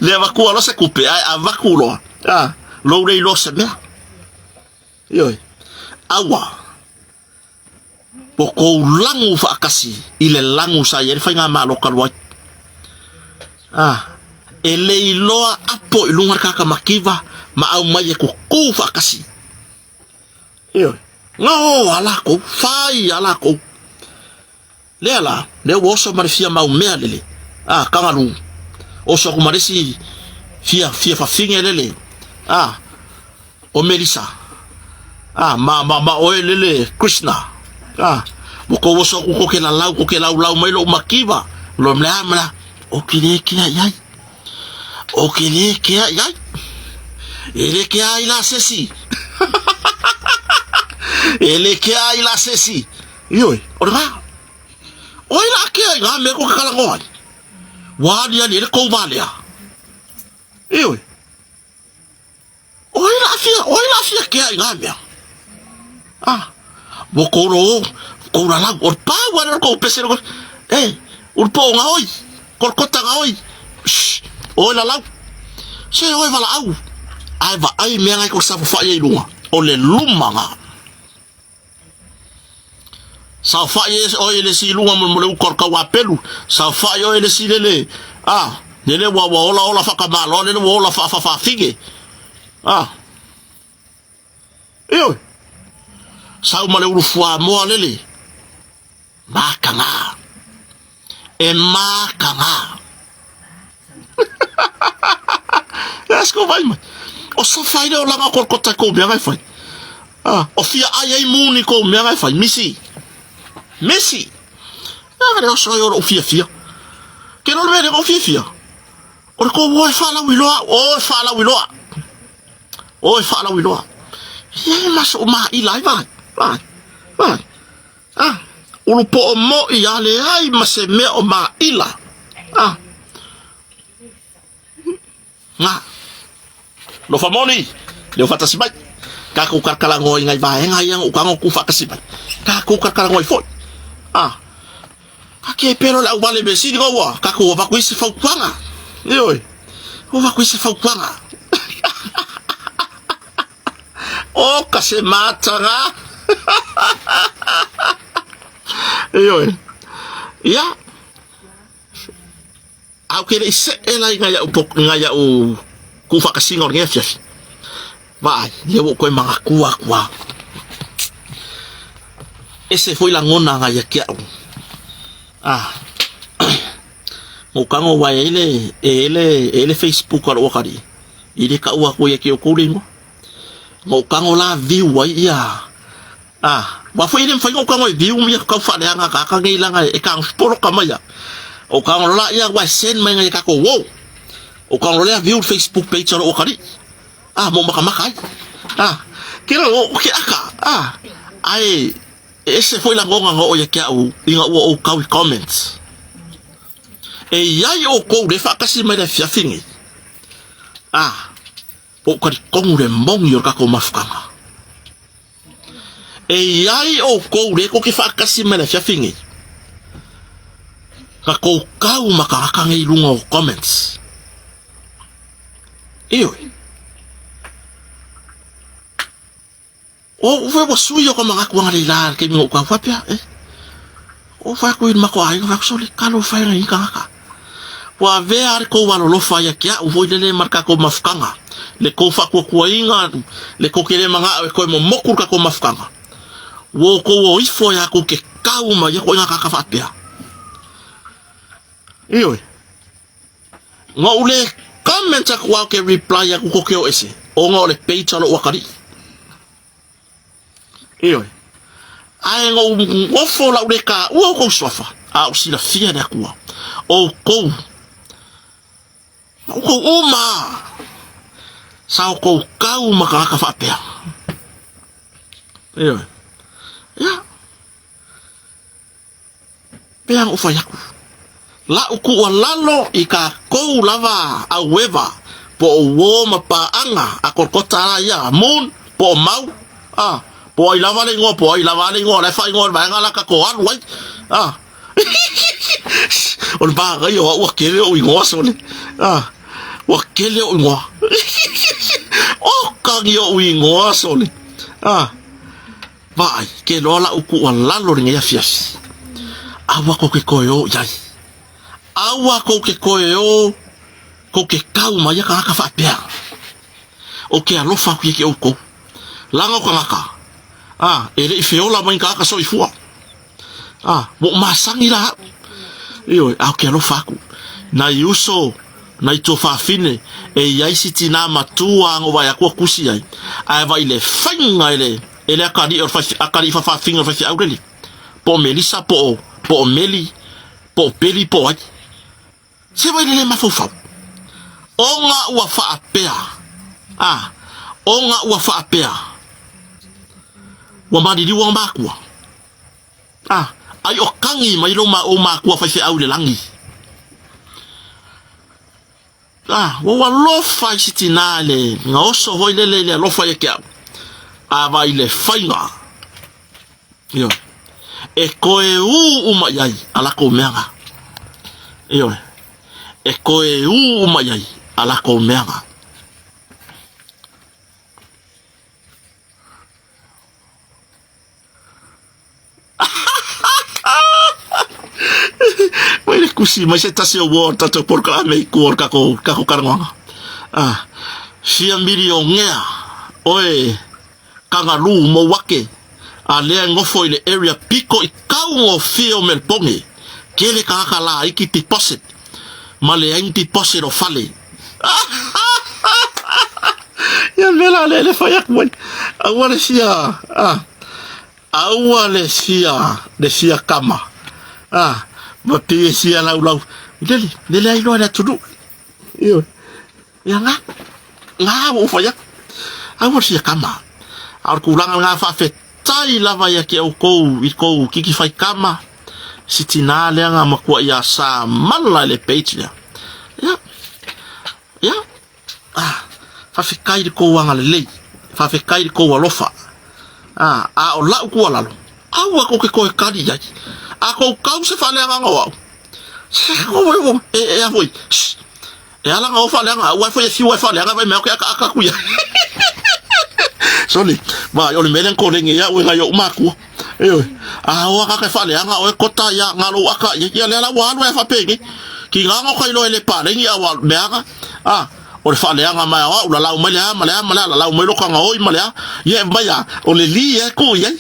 le vacuo lo se coupe a vacuo lo rei lo se me yo agua poko langu fa kasi ile langu sa yer fa nga malo kalwa ele iloa apo ilungar ka makiva ma au mai ko ku fa kasi yo no alako fai alako lela le woso marifia ma umea lele kangalu oso ko marisi fia fa finge lele o Melissa ma o lele Krishna boko woso ko ke la lau mai lo makiva lo mla o kile ke ai ele ke ai la sesi ele ke ai la sesi yo ora o ila ke ai ga me ko kala ngoi wadi ali le ko valia yo o ila fia ke ai ga me bokoro ko la or pa wa ko pesero ur po nga oi kor kota nga oi o la se oi vala au ai va ai me ngai ko sa fa ye lunga o le lumanga sa fa ye o le si lunga mo le kor ka wa pelu sa fa yo le si le le wa ola fa ka malo le ola fa fige yo sa mo le urufua mo le makanga Esko vai mai o sa fai le ola ko kota ko me vai fai o fia ai muni ko me vai fai Messi agora o so yo o fia que non vede o fia o ko wo fa la wiloa ye mas o ma ilai vai o po mo i ale ai mas me o ma ila lo famoni le fata sibai ka ku karkala ngoi ngai vai ngai yang u ku fa kasibai ka ku karkala ngoi foi Ake pero la ubale besi di wa kako wa ku isi fa kwanga yo wa ku isi fa kwanga o kase matanga yo ya au kele se ela ngaya u ku fa kasi ngor ngefia vai le wo ko manga kwa ese foi la ngona ngaya kia Mukango wa ele Facebook al wakari ile ka wa ko yake ko limo Mukango la view wa ya wa foi dem fai o ka ngoi viu mi ka fa le nga ka ngai langa e ka sporo ka mai o ka ngola ia wa sen mai ngai ka ko wo o ka ngola viu Facebook page o ka ri mo maka kira o ki aka ai ese foi la ngonga o ye ka o inga o ka comments e yai o ko de fa kasi mai da fia fingi o ka kongu le mong yo ka ko mafkanga e yai o ko le ko ki fa kasi mai da fia fingi ka ko kau maka ka ngai lunga o comments o foi bo suyo ko mga kuang rila ke mo ka fa pia o fa ko in mako ai fa so le kalo fa ngai ka wa ver ko wa lo fa ya kia o foi le marka ko mafkanga le ko fa ko inga le ko kele manga ko mo mokur ka ko mafkanga wo ko wo ifo ya ko ke kau ma ya ko nga ka fa pia ngole comment ko ke reply ya ko ke o ese o ngole page lo wakari ai ngo fo la le ka o ko sofa o si la fia da ko o ko uma sa ko ka uma ka fa pea pea o fa ya la uku walalo ika ko lava a weva po wo mapa anga akorkota ya mon po mau po i lava le ngo le fa ngo ba ngala ka ko an wai on ba ga yo wa kele o ngo so le wa kele o ngo o ka yo ngo so le vai ke lo la uku walalo ringa ya fias awa ko ke koyo yai awa ko ke koyo ko ke kau ma ya ka fa pia o ke alo fa ku ke o ko langa ko ngaka ele ifeola mai ka so ifua mo masangi la ke alo fa ku na yuso na ito fa fine e yai sitina matua ngo ya ko kusi ai va ile fanga ele akadi or fa akadi fa finger fa aureli po melisa po meli po peli po ai se vai le mafufa onga ua fa apea onga ua fa apea wa madi di wa makua ai o kangi mai lo ma o makua fa se au le langi wa lo fa sitinale nga oso hoi le lo fa ye kia vai le fainga e koe uma yai ala ko meanga e koe uma yai ala ko meanga Wele kusi mai se tasi o wo tato por ka me ku ka ko karanga sia milio ngea oe kanga lu mo wake ale ngofo ile area piko I kau ngo fio melponge kele ka la iki deposit male ai deposit o fale ya vela le fayak mo awale sia de kama mati sia lau dele ai lo na tudu ya nga mo fayak awale sia kama ar kulang nga fa fet tai lava ya ke o ko kiki fai kama sitina le nga makua ya sa mala le page ya fa fikai ko wanga le fa fikai ko walofa o la ku walalo awa ko ke ko kadi ya ko kau se fa le nga wa ko wo ya foi ala nga o fa le nga wa foi si wa fa le nga ba me ka ku ya soli ba yo le melen ko le ya we nga yo maku wa ka fa le nga o kota ya nga lo aka ya le la wa no fa pegi ki nga ngo kai lo le pa le ya wa me aka o le fa le nga ma o la ma la mo lo ka nga o ma le ye ba ya o le li ya ko ya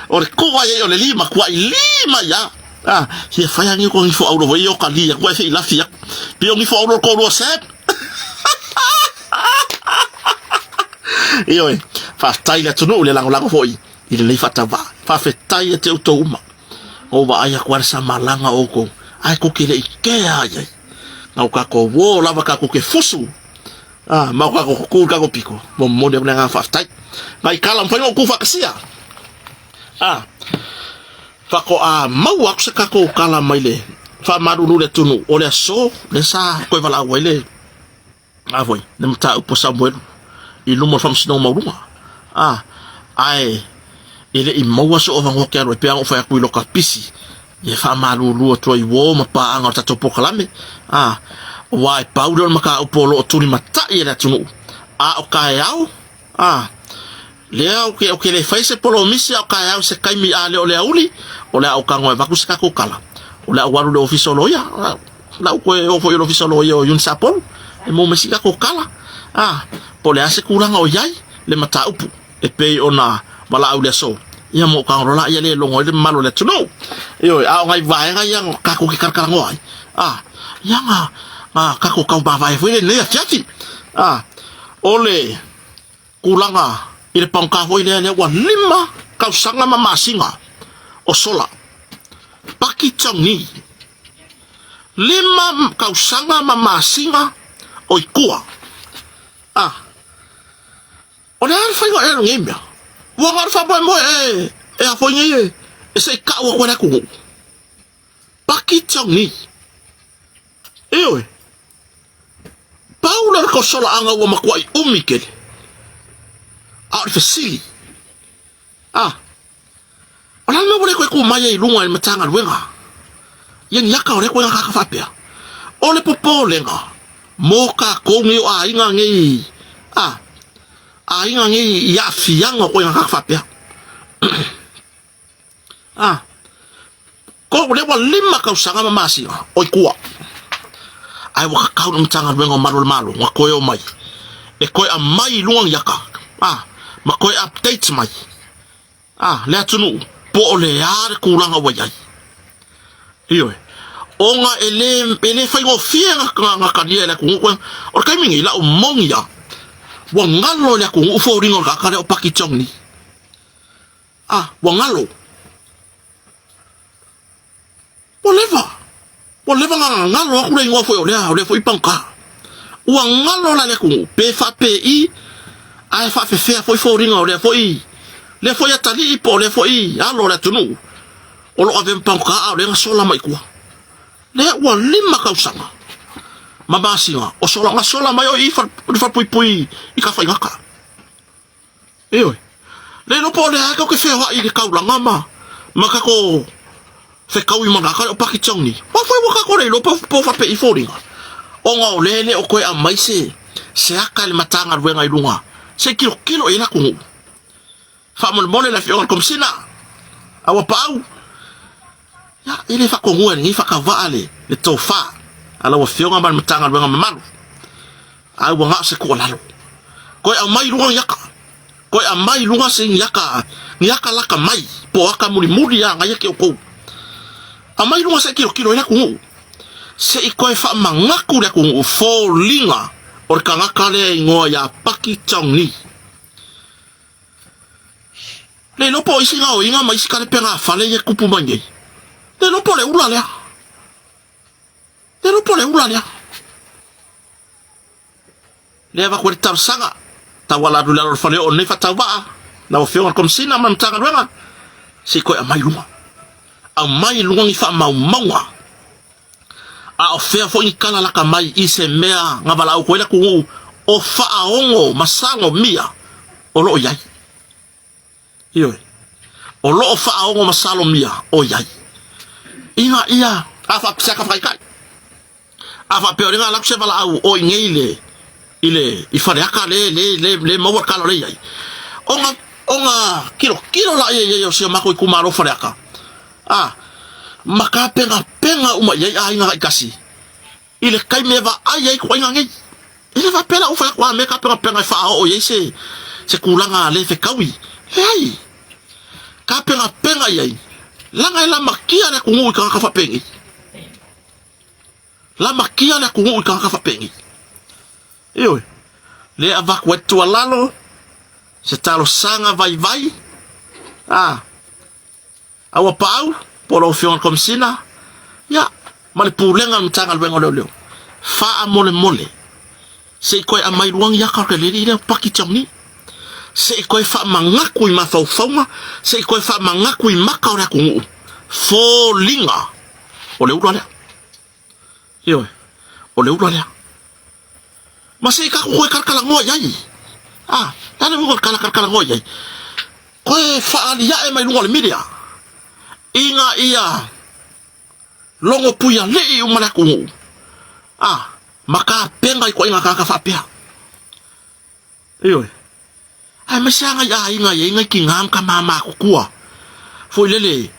o le ko ya o le li ma kwa li ma ya ye fa ya ni ko fo o lo yo ka li ya ko se la fia pi o ni fo o lo ko lo se Iyo e, whaftai la tunu le lango foi. I le lei whatawa. Whafetai te uto uma. O wa aia kware sa malanga oko. Ai ko ke le ikea ai. Ngau kako wo lava kako ke fusu. Mau kako ku kako piko. Mo mo de nga whaftai. Ngai kala mwhaingo ku whakasia. Whako mau aku se kako kala mai le. Whamarunu le tunu. O le so, le sa koe wala awai le. Avoi, ne mta upo Samuelu. I lumo fam sino maurunga. Ai, ele I maua so ova ngoke aro e peango whai aku I loka pisi. Ye whamarunu atua I wo ma paanga o tato pokalame. Wai pauron maka upo lo o turi matai e le tunu. O kai au. Lea o ke le whaise polo misi o kai au se kaimi a le o le auli. O le au kango e waku se kako kala. O le awaru le ofiso loia. Lau koe ofo I ofiso loia o yun sapolu. E mo mesi kako kala. Po le ase kuranga o yai. Le mata upu. E pei ona wala au le so. Ia mo kangrola ia le longo le malo le tunu. Iyo au ngai vaenga ia kako ke karkarango ai. Ia nga kako kau bavai fwele nea tiati. Ole kulanga ile pangkavo ile le wa lima kau sanga mamasinga o sola. Paki changi. Lima kau sanga mamasinga o ikua. Ole alfa ngo ero ngembia. Wa alfa boy mo afonye e se ka wa kwa ku. Paki changi. Ewe. Paula ko sola anga wa makwai umikele. Fasili. Ona no bole ko maya I lunga I matanga luenga. Yen yaka ore ko ngaka fapea. Ole popo lenga. Moka ko ngi a inga ngi. A inga ngi ya fianga ko ngaka fapea. Ko le wa lima ka usanga mamasi o ikua. Ai wa ka no matanga luenga malo wa ko yo mai. E ko a mai lunga yaka. Ma koe updates mai. Le atunu. Po o le are kuranga waiai. Iyo e. Onga ele whaingo fia nga kania le kungu. O kai mingi la o mongi ya. Wa ngalo le kungu ufo ringo kakare o paki chongni. Wa ngalo. Wa leva nga ngalo akure ingo fo o le fo ipangka. Wa ngalo la le kungu. Pe fa pe I. Ai fa fe foi ringa le foi le foi atali ipo le foi alo le tunu o lo ave panka le sola mai kwa le wa lima kausanga mabasinga o sola mai o I fa pui I ka fa ngaka le no po le ka ke fe wa I ka ulanga maka ko fe ka wi manga ka o paki chongni wa foi wa ka ko le lo po fa pe I ringa o nga le o ko a mai se aka le matanga ruenga I lunga se kilo ina kungu. Famol mole la fiona kom sina. Awa pau. Ya, ile fa kungu ni fa ka vale le tofa. Ala wa fiona ban matanga benga malu. Ai wa se ko lalo. Ko a mai lunga yaka. Ko a mai lunga sin yaka. Yaka la ka mai. Po aka muri ya nga yake ko. A mai lunga se kilo ina kungu. Se ko fa mangaku le kungu fo linga. Or kanga kale ngoa ya paki chongni. Le lopo isi nga o inga ma isi kale penga fale ye kupu mangi. Le lopo le ula lea. Le ava kwe tar sanga. Ta wala rula lor fale o nefa ta waa. Na o fionga kom sina man tanga ruenga. Si koe a mai lunga. A mai lunga ni fa maunga. O fea fo kala laka mai I se mea nga wala au koe la kungu o whaaongo masango mia o loo yai. Iyo o loo whaaongo masalo mia o yai. Inga ia afa pisaka whaikai. Afa peoringa laku se wala au o ingeile I whareaka le maua kala le yai. Onga kilo la ye o sia mako I kumaro whareaka. Maka penga uma yai ainga ikasi. Ile kai meva ai ko inga ngai. Ile va pela ufa kwa meka penga fa o yai se kulanga le fe kawi. Hei. Ka penga yai. Langa la makia le kungu ka fa pengi. La makia le kungu ka fa pengi. Iyo. Le ava kwetu lalo se talo sanga vai awa pau polo fion kom sina ya male pulenga mtanga lwengo leo fa mole se koe a mai luang ya ka le le paki chamni se koe fa mangaku ma faufaunga se koe fa mangaku maka ora ku fo linga o le ulo yo o le ulo ma se ka koe karkala ngo yai tane mo karkala ngo yai koe fa ali ya e mai luang le media inga ia longo puya le i umala ku maka penga ko inga ka fa pia yo ai masanga ya inga kingam ka mama ko kuwa foi lele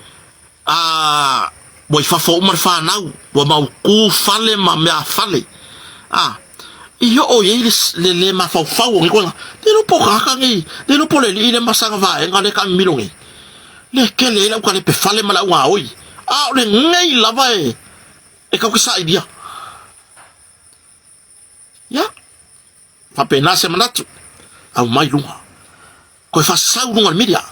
boy fa fo mar fa nau bo mau ku fale ma me fale iyo o ye le ma fa fa o ko de no po ka ngi de no po le ile masanga va nga le ka milongi le kele la ko le pe fale mala wa oi le ngai la va e ka ku sa idea ya fa pena se manatu au mai lunga ko fa sau lunga media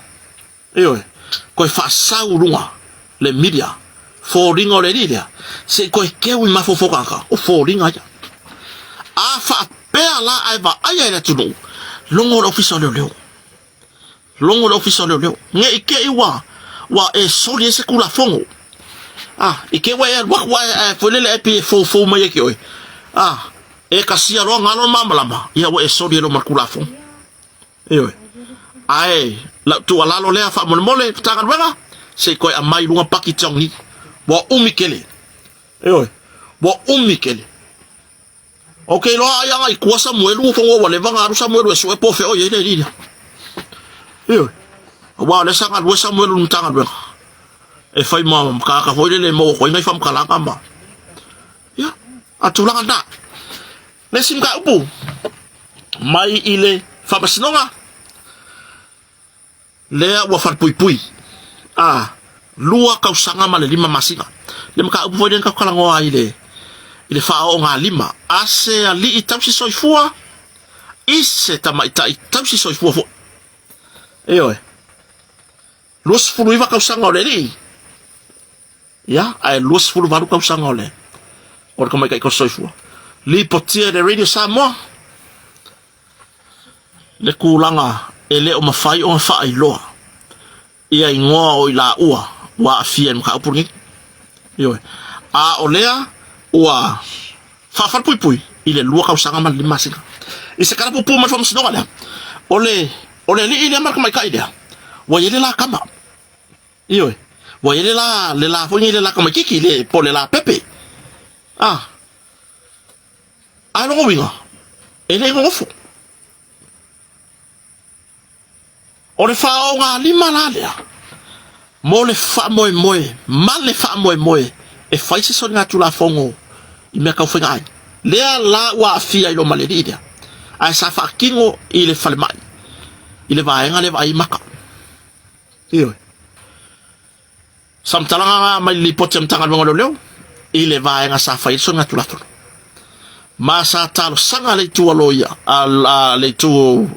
ko fa sau lunga le media fo ringo le dia se ko ke wi ma fo ka o fo ringa ya fa pe ala ai va ai la tu longo official le longo official le nge ike iwa wa e soli se kula fongo ike wa fo le epi fo mai ke oi e kasia lo ngalo mamlama ia wa e soli lo makula fongo ai la tu ala lo le fa mole tangan wanga se ko a mai lunga paki tongi wa umikele wa umikele okay lo aya ngai kuasa muelu fongo wa le vanga ru samuelu so e po fe o ye le wa le sanga lu samuelu ntangan wanga e fai ma ka foi le mo ko ngai fam kala kamba ya atulanga da le singa upu mai ile fa basnonga le wa far pui lua kau sanga ma le lima masinga le maka upu foi den ka kala ngoa ile fa o nga lima ase ali itausi soifua ise tamaita itausi soifua fo los fulu iwa kau sanga ole ni ya ai los fulu varu kau sanga ole or como kai ko soifua li potia de radio Samoa le kulanga ele o mafai o fa ilo ia ingoa o ila ua wa fien ka upuni olea ua fa pui ile lua kau sanga mal lima singa ise kala pupu ma fam sino ala ole li ile marka mai kai dia wa yele la kama wa yele la fo yele la kama kiki le pole la pepe alo winga ele ngofo ole fa o nga lima la dia mo le fa moe mal le fa moe e fai se so nga tu la fongo i me ka fenga le la wa fia ilo maledi dia ai sa fa kingo ile fale mai ile va nga le vai maka samtalanga mai li potem tangan ngo leo ile va nga sa fa so nga tu la to masa talo sanga le tu loya ala le tu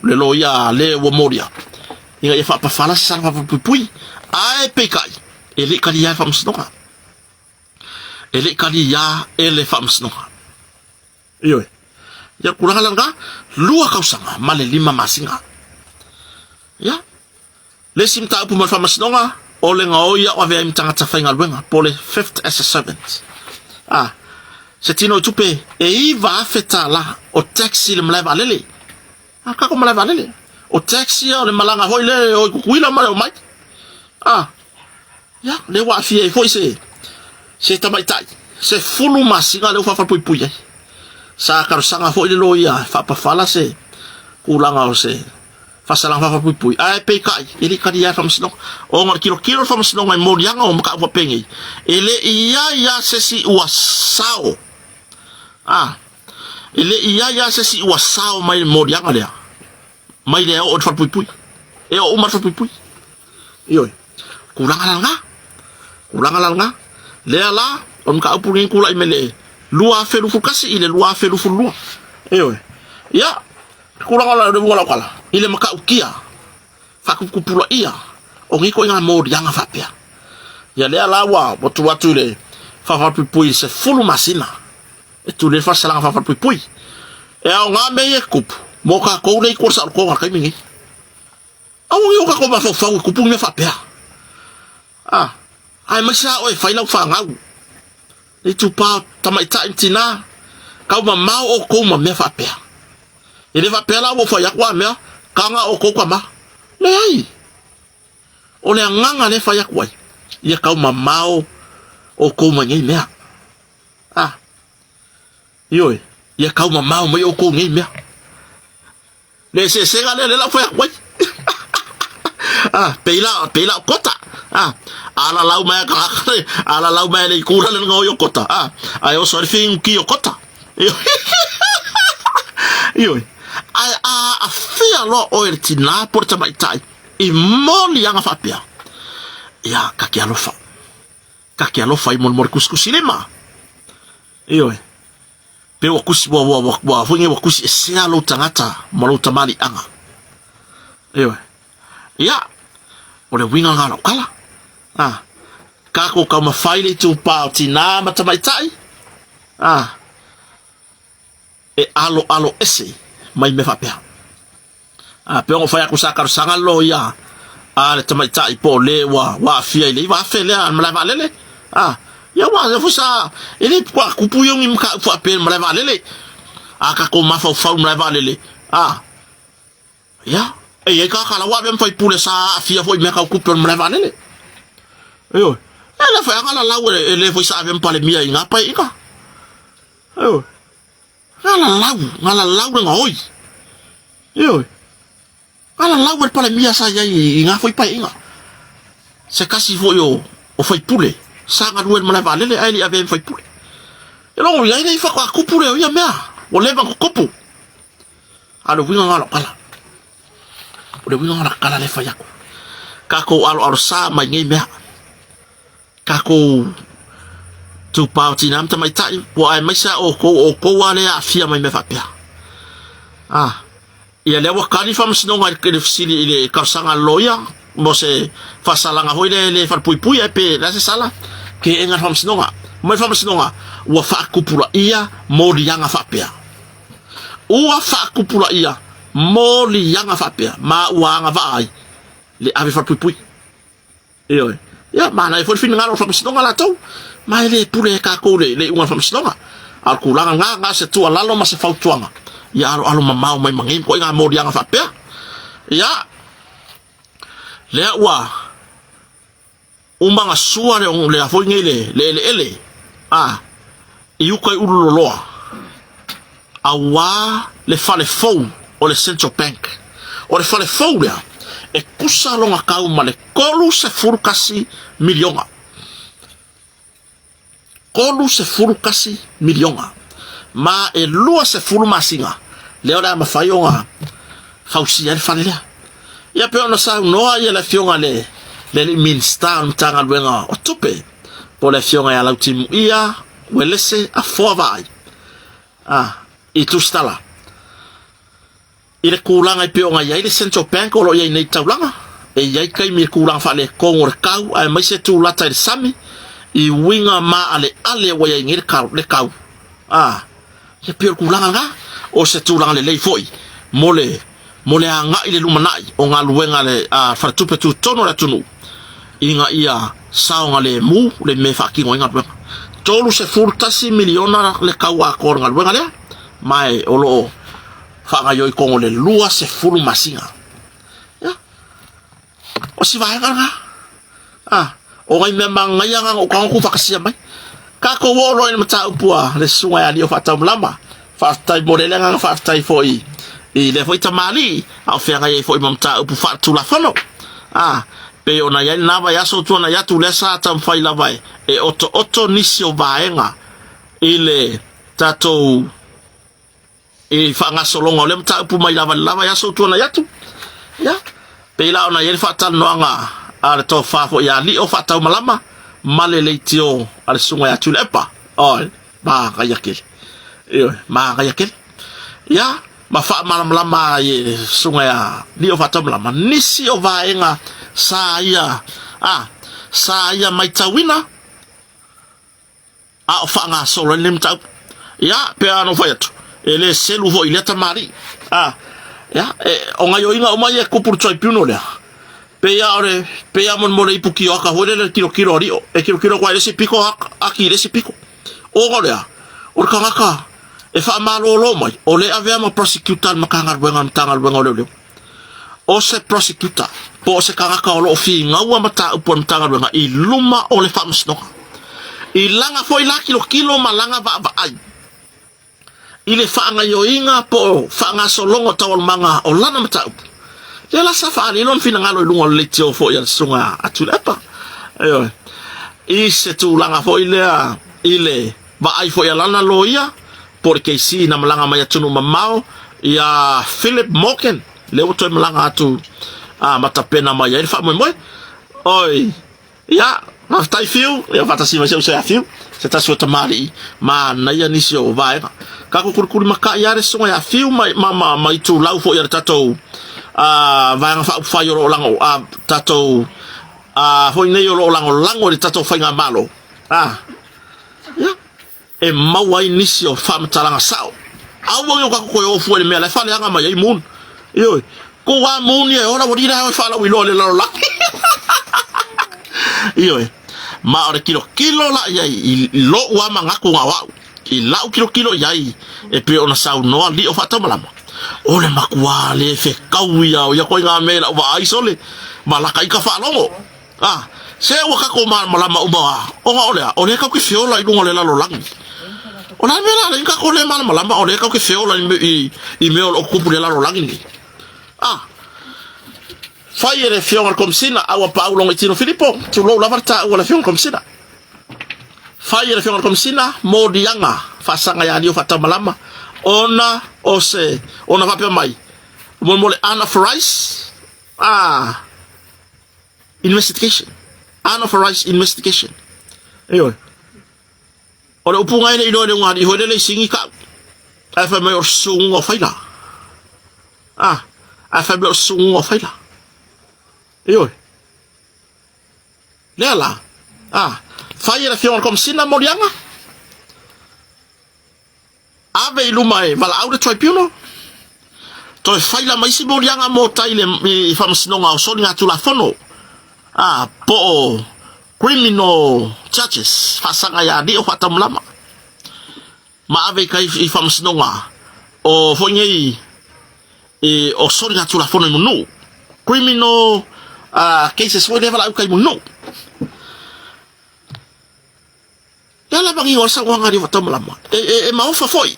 le loya le wo moria inga e fa pa fala sa fa pui ai pe kai ele kali ya fam snoka ele kali ya ele fam snoka ya kurang langa lua kau sanga male lima masinga ya le simta pu mal fam snoka ole nga oya wa ve mtanga tsafainga lwenga pole 5th as a servant setino tupe e iva feta la o taxi le mleva lele ka ko mleva lele o taxi o le malanga hoile o kuila male o mai ya le wa fie foi se tamaitai se fulu masinga le fa pui sa kar sanga foi le loia fa pa fala se kulanga o se fa sala fa pui ai pe kai ele ka dia fam sno o ngor kilo fam sno mai modianga o maka wa pengi ele ya se si wa sao ele ya se si wa sao mai modianga le mai le o fa pui e o mar fa pui kurang alanga le ala on ka upuni kula imele lua felu fukasi ile lua felu fulua ya kurang ala de wala kala ile maka ukia kupula ia o ngi ko nga mo yanga fapia ya le ala wa watu le fa pui se fulu masina e tu le fa sala fa pui e o nga me e kup mo ka ko le ko sa ko ka mingi au yo ka ko ba fa kupu me fapia ai masa o fa ila fa ngau e tu pa tama ita intina ka ma mau o ko ma me fapia e le fapia la wo fa ya kwa me ka nga o ko kwa ma le ai o le nganga le fa ya kwa ia ka ma mau o ko ma ngai me Yoi, ia kau mau mai o ko ngai mea. Le se ga le la foi kwai. Peila kota. Ala lau mai ka ala lau mai le kura le ngo yo kota. Ai o so fin ki o kota. Yoi. Ai a fia lo o el tina por mai tai. I moli anga fapia. Ya ka ki alofa. Ka ki alofa i mor kuskusilema. Yoi. Pe wakusi wa funge wakusi sia lo tangata malo tamali anga ewe ya ole winga ngala kala kako kama faile tu pauti na matamaitai e alo ese mai me fapea pe ngo fa ya kusaka sanga lo ya le tamaitai po le wa fia ile wa fele mala valele ya wa fusa ele kwa kupu yo ngimka fu apel mala lele aka ko ma fa mala lele ya e ka kala wa bem fa pule sa fia fo me ka kupu mala lele yo ela fa kala la we ele fo sa bem pale mia inga pa ika yo ngala la ngoi yo ngala la we pale mia sa ya inga fo pa inga se kasi fo yo o fa pule sanga duel mala valele ai li ave foi pule elo ya nei fa kwa kupule ya mea o leva ko kopu alo winga ngala kala o le winga ngala kala le fa yako kako alo sa mai ngai mea kako tu pauti nam tamai tai po ai mai sa o ko wale a fia mai me fa pia ia le wa kali fam sino ngai ke fsili ile karsanga loya mo se fa salanga hoile le fa pui pe la se sala ke enga fam sinonga mai fam sinonga wa fa kupula ia moli yanga fa pia wa fa kupula ia moli yanga fa pia ma wa nga vai le ave fa pui yo ya mana fo fin ngalo fam sinonga la tau mai le pule ka ko le unga fam sinonga al kulanga nga se tu lalo ma se fa tuanga ya alo mama mai mangin ko nga moli yanga fa pia ya le wa umanga sua le afo ngile le iu kai uloloa awa le fale phone o le central bank o le fale phone e kusa longa kau ma le kolu se furukasi milionga ma e lua se furu masinga le ora ma fayonga fausi al fale ya pe ona sa noa ya la fionga le minsta tanga luenga o tupe po le fionga ya lauti ia welese a foavai i tu stala i le kulanga i peonga ya le central bank o lo ya nei taulanga e ya kai mi kulanga fa le kongo kau ai mai se tu lata i sami i winga ma ale wa ya ngir kau le kau ya pe kulanga nga o se tu langa le lei foi mole anga ile lumanai o nga luenga le fa tupe tu tono la tunu inga ia saonga le mu le me faki ngo inga tolu se furtasi miliona le kawa ko nga luenga le mai olo fa nga yo ko le lua se fulu masinga ya o si vai nga o ngai me manga ya nga o ka ku fa kasi mai ka ko wolo ni mata upua le sunga ya dio fa ta mlama fa tai modele nga fa tai foi i le foi tamali au fe nga ye foi mamta upu fa tu la fano pe ona ya nava ya so tu na ya tu le sa tam fai la vai e oto nisio vaenga ile tato e fa nga solonga le mta upu mai lava ya so tu na ya tu ya pe la ona ye fa tal noanga ale to fa fo ya li o fa ta malama male le tio ale sunga ya tu lepa ba ka yakil ma ka yakil ya ma fa malama ye sunga ya li o fata malama nisi o vaenga saya saya mai tawina a o fanga solo nem tau ya pe ano faiatu ele selu vo ileta mari ya o nga yo inga o mai e kupur choi piuno le pe ya mon mo le puki o ka hole le kilo rio e kilo kwa le si piko aki le si piko o golea o kanga e fa malo lo mai o le avea ma prosecutor makangar wenga tangal wenga le o se prosecutor po se kanga ka lo fi nga wa mata upon tangal wenga I luma o le famsno I langa foi la kilo malanga ba ai ile fa nga yo inga po fa nga solongo tawal manga o lana mata ya la safari non fina ngalo lungo le tio fo ya sunga atulapa ayo I se tu langa fo ile ba ai fo ya lana loia porque si na malanga maya tunu mamao ya Philip Morgan le oto malanga atu matapena maya ele fa mo oi ya na tai fiu ya fata si mas eu fiu se ta sota mari ma na ya nisio vai ka ko kurkuri maka ya re songa ya fiu mai tu lau fo ya tato vai nga fa yo lango tato fo ne yo lango de tato fa nga malo ya e mawai nisio fa mtalanga sao awo yo ka ko yo fu le me la fa le nga mai mun yo ko wa mun ye ora bodira fa la wi lo le la yo ma ora kilo la ya lo wa manga ko wa I la kilo ya e pe ona sau no li o fata malama o le makua le fe kau ya ko nga me la wa ai sole malaka I ka fa longo se wa ka ko malama o ba o le ka ki fiola I lungo le la lo langi o la me la ka ko le malama o le ka ki fiola I me o kupu le la lo langi fai le fiona come sina awa Paulo Tino Filippo tu lo lavarta wala fiona come sina fai le fiona come sina modianga fasanga ya dio fata malama ona va pe mai mo le Anna Rice investigation Anna Rice investigation ayo ole upunga ine ilo le ngadi hole le singi ka afa me sungo faila afa me sungo faila Yo. Lela. Fai la fiona come sina morianga. Ave lumai vala au de tribunal. To fai la mai si morianga mo taile I famsinonga o soni atu la fono. Po criminal charges fasanga ya di o fatamlama. Ma ave kai I famsinonga o fonye o soni atu la fono no. Criminal cases wo level au kai muno yala bangi wa sa wanga di fata malama ma ofa foi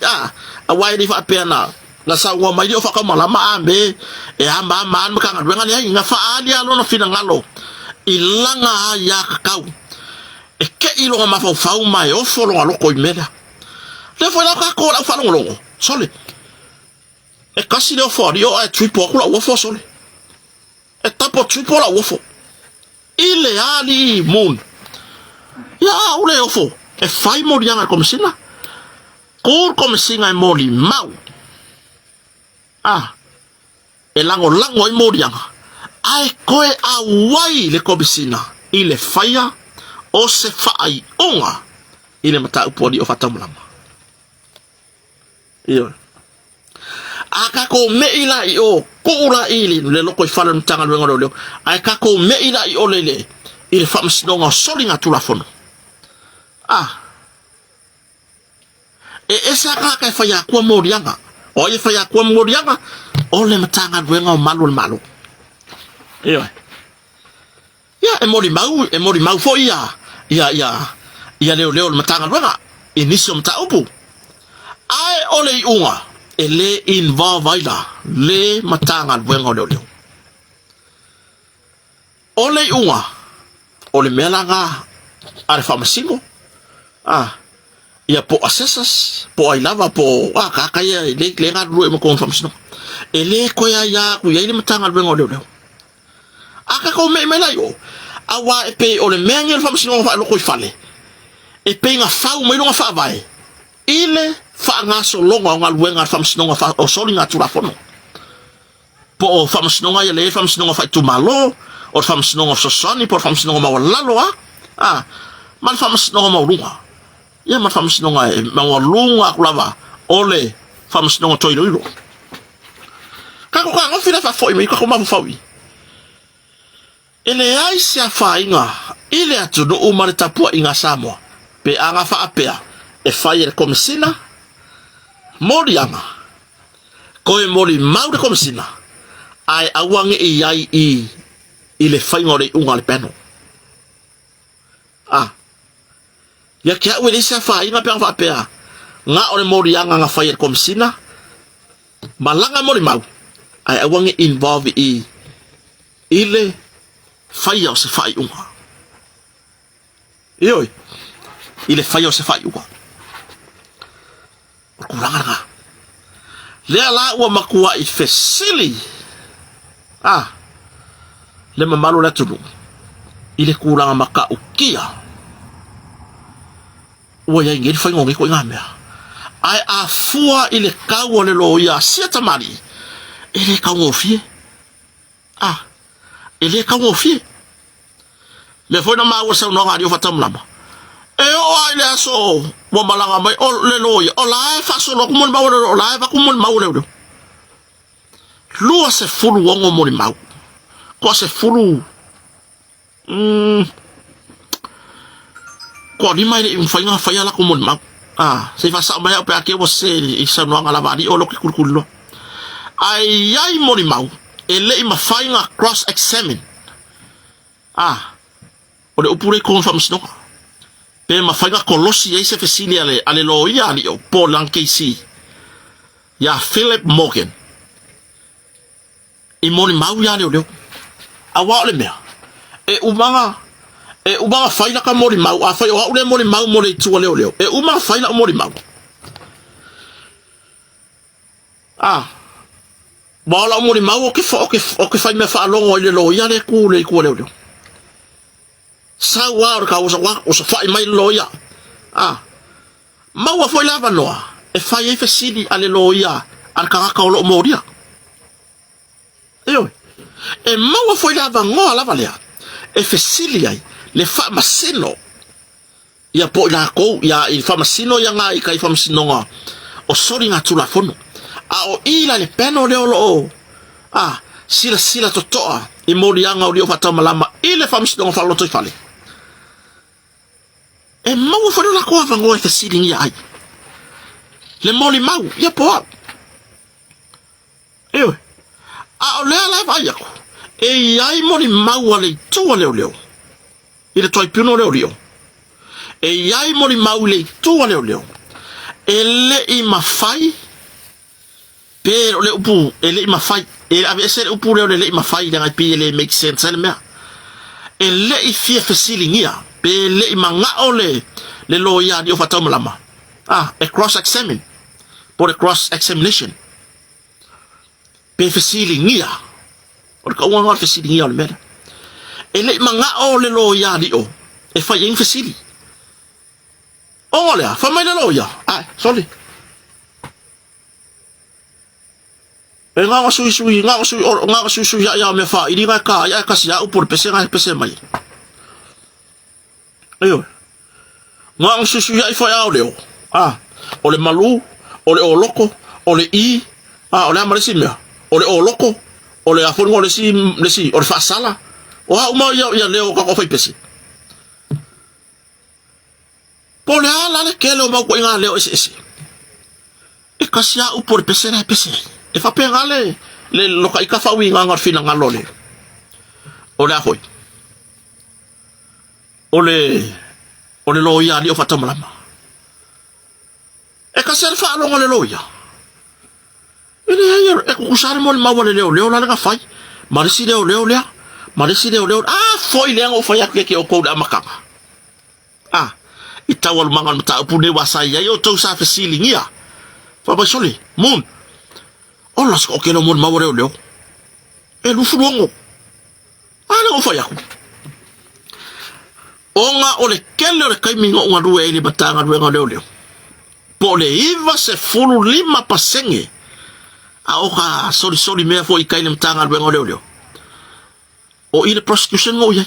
wai di fa pena la sa wa mai di ofa ka malama ambe amba man maka nganga ni nga fa ali alo no fina ngalo ilanga ya kakau ke ilo ma fa mai o fo lo ko imela le fo la ka ko la fa lo sole kasi le fo dio a tripo ko la fo sole e tapo tripo la wofo ile ali moon ya ule ofo e fai morianga come sina kur come singa e mori mau e lango I morianga ai koe a wai le come sina ile faia o se fai onga ile mata upodi o fatamlama iyo aka ko meila I o kura ili le loko I fala mtanga lwenga leo aka ko meila I o lele il famsnonga solinga tulafono esa ka faya kwa morianga o I faya kwa morianga o le mtanga lwenga o malu iyo ya e mori mau fo ya leo mtanga lwenga inisio mtaupu ai ole unga ele involvaila le matanga wenga leo ole unga ole melanga are famasigo ia po assessors po ai lava po ka ia le nga ru mo confirmation ele ko ya ku ia le matanga wenga leo aka ko me la yo awa e pe ole menga famasigo fa lo ko fale e pe nga fa mo no fa vai ile fa nga so longa nga luenga fam snonga fa o soli nga tura fono po o fam snonga ya le fam snonga fa tu malo o fam snonga so soni po fam snonga ma lalo man fam snonga ma lunga ya man fam snonga ma lunga kulava ole fam snonga toilo ilo kako ka ngofina fa foi me kako ma fa wi ele ai se fa inga ile atu no umare tapua inga Samoa pe anga fa apea e fire komsina morianga koe mori mau de komsina ai awange e ai ile faingore unga le peno ya kia wele se fa inga pe anga fa apea nga ore morianga nga fire komsina malanga mori mau ai awange involve ile fire se fa unga Ioi, ile fai o se fai ua. Kuranga nga. Lea la ua makua I fesili. Le mamalu la tunu. Ile kuranga maka ukia. Ua ya ingeri fai ngongi ko ingamea. Ai a fua ile kaua le lo ia sia tamari. Ile kaua ofie. Ile kaua ofie. Le foi na maua sa no radio fatam lama o ai le so mo malanga mai o le loia o la fa so lo kumon ba o la va kumon mau le lu se fulu wongo mo mau ko se fulu ko ni mai in fa la kumon mau se fa sa mai o pa ke wo se I sa no ngala va di o lo ki kulkulo ai mo mau ele I ma fa cross examine o le upure kon fam sno pe ma faiga kolosi e se fesili ale loia ali o Paul KC ya Philip Morgan I moni mau ya leo awa le mea e umanga faila ka moni mau a fai o le moni mau mo le tu leo e umanga faila moni mau bala moni mau o ke fai me fa longo le loia le ku leo sa wa ka usa fai mai loia mau foi lava noa e fai e fesili ale loia al ka lo moria e mau foi lava ngoa lava lea e fesili ai le fa masino ia po la ko ia I fa masino ia nga I kai fa masino nga o sori nga tula fono o ila le peno le lo sila totoa I moria nga o dio fatama lama ile fa masino nga fa lo toi fale e mau fa la ko fa ngo e fesili ia ai le moli mau ia po o le ala vai ako e ai moli mau ale tu leo ile toi pino leo e ai moli mau le tu leo ele I mafai pero le upu ele I mafai ele ave ser upu le I mafai le pi ele make sense ele me ele I fie fesili ia pe le I manga ole le loia di ofatom lama a cross examine por a cross examination pe fesili ia o ka wanga fesili ia le mera ele manga ole loia di o e fa ing fesili ole fa mai le loia sorry e nga sui ya me fa ili nga ka ya kasia upur pese mai nga susu ya ifo ya leo ole malu ole oloko ole ole amarisi me ole oloko ole afon ole si ole fasala uma ya leo ka ko fai pese pole ala le kelo ma ko nga leo ese e kasia upur pese e fa pengale le loka ika fa wi nga fina nga lole ole afoi ole loia ni o fatamama e ka ser fa lo le loia ele ayer e ku sare mo ma wale leo la nga fai marisi leo foi le ngo foi ke o ko da makanga itawal mangan mata pune wasaya yo to sa feeling ia fa ba soli mun ola sko ke no mon ma wale leo e lu fulongo ala ngo foi aku onga ole kelle re kai mingo nga duwe ni batanga duwe nga leo po mo le iva se fulu lima pasenge a oka sori mea fo i kaile mtanga alwenga leo o ile prosecution mo ye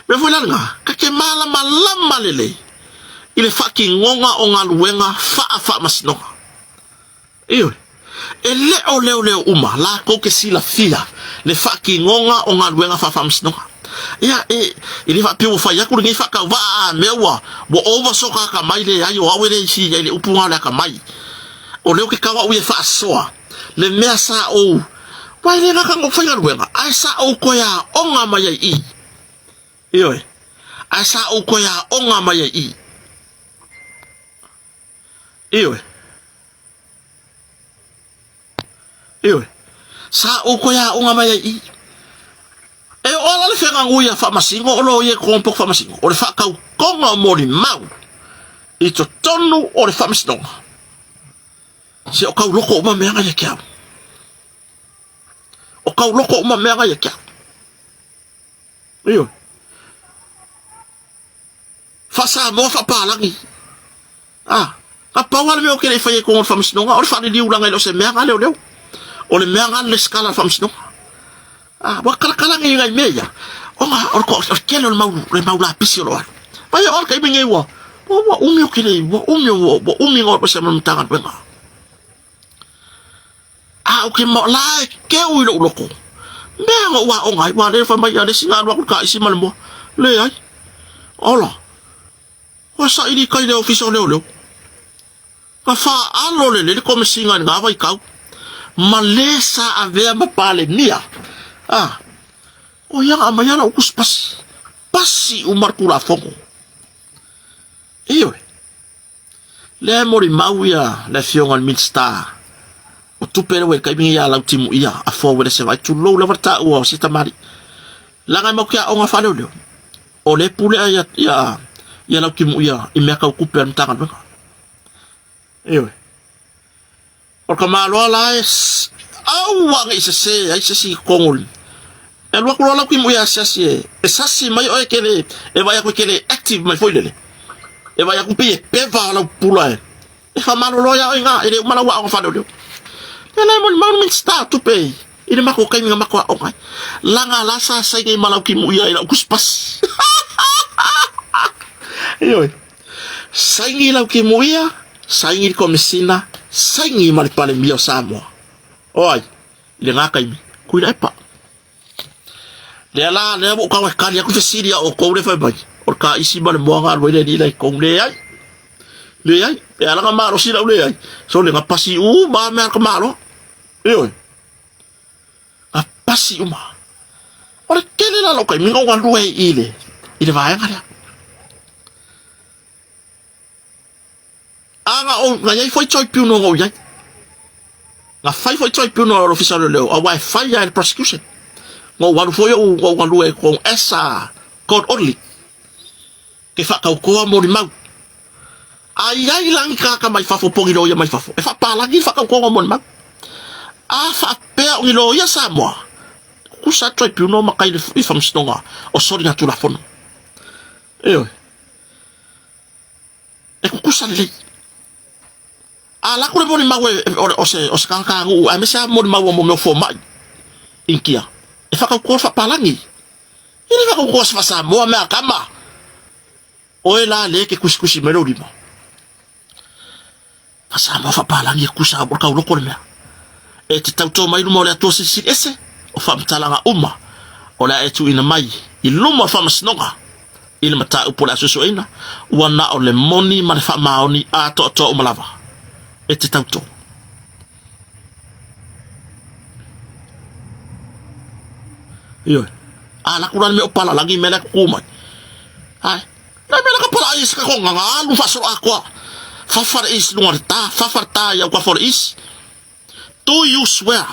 me foi langa ka ke mala malama lele ile faki ngonga o ngaluenga fa masno iyo ele o leo uma la ko ke sila fia le faki ngonga o ngaluenga fa masno ya ile fa piu fa ya ku ngi fa ka va mewa bo over soka ka mai le ayo awele si ile upunga la ka mai o leo ke kawa u fa soa le mea sa o wai le ka ngo fa ya luenga ai sa o ko ya onga mai I iyo ai sa o ko ya onga mai I iyo sa o ko ya onga mai I e ola le fenga nguia fa masingo o lo ye kompo fa masingo o le fa ka konga mo li mau I to tonu o le fa masingo se o ka loko ma me nga ye kia o ka loko ma me nga ye kia iyo fa sa mo fa pa langi ka pa wala me o ke le fa ye konga fa masingo o le fa ni ulanga lo se me nga leo o le me nga le skala fa masingo wa kala ngi ngai meya o nga o ko kelo le mau la pisi lo pa yo ka ibinge wo umi o kile wo umi ngo pa sa mtanga benga o ke mo la ke u lo loko me ngo wa o ngai wa le fa mai ya le singa wa ka isi malmo le ai ola wa sa ili kai le officer le ka fa alo le ko me singa nga vai ka malesa ave ma pale nia o yang amayana ukus pasi umar kula fongo iyo le mori mauia le fionga minsta o tupere we kaibingi ya lau timu ia a fo we se vai tu lo la varta o sita mari langa mo kia onga falo le o le pule ya lau timu ia I meka ku per mtanga ba iyo o kamalo la es wang isa se kongol e lo ko la ku mo ya sasi sasi mai o kele e vai ko kele active mai foi lele e vai ku pe va la pula e fa malo lo ya nga e mala wa ko fa do ele mon min start to pay ile mako kai mi mako o kai langa la sa sai ke mala ku mo ya ku spas yo sai ngi la ku mo ya sai ngi komisina sai ngi mal pale mio samo oi le nga kai mi ku ila pa le mo ka ka ya ku fesiria o ko le fa ba o ka isi ba le mo nga le ni le ko le ai e ala ka maro si la le ai so le nga pasi ba me ka maro yo a pasi ma ora kele la lo ka mi ngo wa ile va nga anga o nga yai foi choi piu no ngo yai nga fai foi choi piu no official le o wa fai ya prosecution ngo walu foi o ngo walu e con esa court only ke fa ka ko mo di mau ai lang ka mai fa fo pongi lo ya mai fa fo e fa pa la gi fa ka ko mo mau fa pe o lo ya sa mo ku sa choi piu no makai le i fam stonga o sori na tu la fono e ku sa le ala ku le boni mau o se kan ka u a me sa mo mau mo fo mai inkia e fa ka ko fa palangi ile fa ko fa sa mo me akama o ela le ke kuskusi melodi mo fa sa mo fa palangi kusa bo ka lo ko me e te tauto mai mo le to si ese o fa mtalanga umma o la e tu ina mai I luma fa masnoga ile mata upola so ina wana o le moni ma fa maoni a to malava e te tauto yo ala kuran me opala lagi mele ku mai ai na mele ka pala is ka ko nga lu fa so akwa fa far is nuarta fa farta ya kwa for is do you swear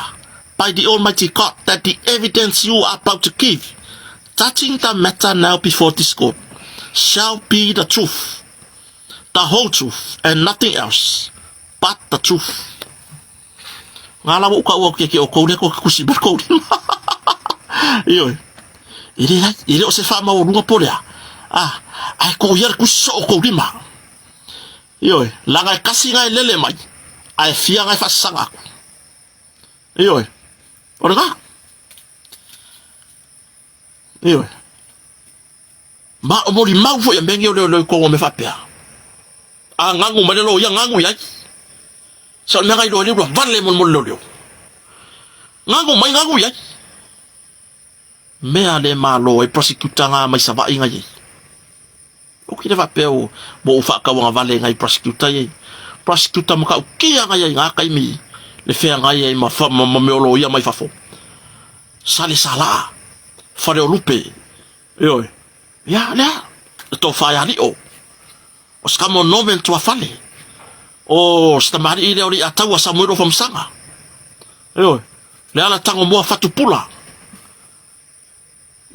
by the Almighty God that the evidence you are about to give touching the matter now before this court shall be the truth, the whole truth, and nothing else but the truth? Ngala mo ka o ke o ko le ko kusi ba ko iyo ile o se fa ma o lunga polea ai ko yer ku so ko lima Yo, langa kasi ngai lele mai. Ai fia ngai fa sanga. Yo. Ora. Yo. Ma omori mau fo ya bengi le ko me fa pea. A ngangu malelo ya ngangu ya. Sa me ngai lo vale mon lo. Ngangu ya. Me ale malo e prosecutor nga mai sava inga ye. O ki va peo bo fa ka wa vale ngai prosecutor ye. Prosecutor mo ka ki nga ye nga kai mi. Le fe nga ye ma fa ma me lo ya mai fa fo. Sale sala. Fa de lupe. Yo. Ya, to fa ya ni o. O ska mo no ben to fale. O sta mari ile ori atawa samuero fam sanga. Yo. Le ala tango mo fa tu pula.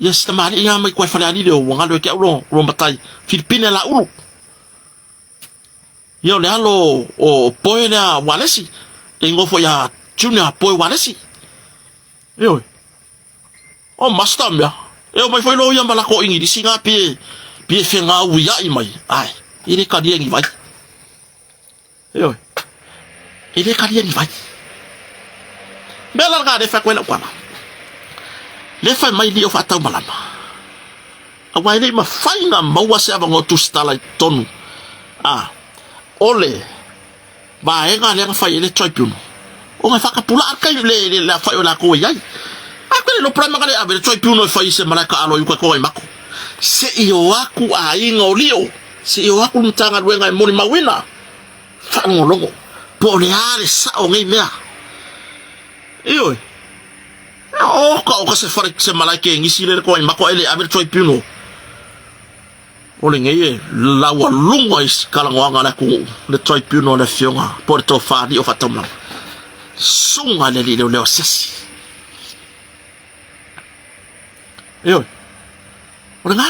Yes, tamari nga may kwai fale ali leo wanga lo ke ulo batai Filipina la ulu. Yo le alo o poe na walesi. Tengo fo ya junior poe walesi. Yo. O master ya. Yo mai foi lo ya malako ingi di singa pi fenga uya i mai. Ai, ile ka dia ngi vai. Yo. Ile ka dia ngi vai. Bela ga de fa kwela kwana. Le fai mai li o fa tau malama. Awai le ma fai nga maua se avango tu stala tonu. Ole. Ba e nga le fai le tribunal. O nga faka pula arkai le la fai o la ko yai. Akele lo prima kale ave le tribunal fai se malaka alo yu ko mako. Se iyo aku a inga o lio. Se iyo aku mtanga ruenga e moni mawina. Fa ngolongo. Po le ale sa o ngai mea. Iyo. O ka se fare se malake ngisi le ko mako ele ave le tribunal. Ole ngeye la wa lunga is kalangwanga na ku le tribunal na fionga porto fadi o fatomla. Sunga le le sesi. Yo. Ora nga.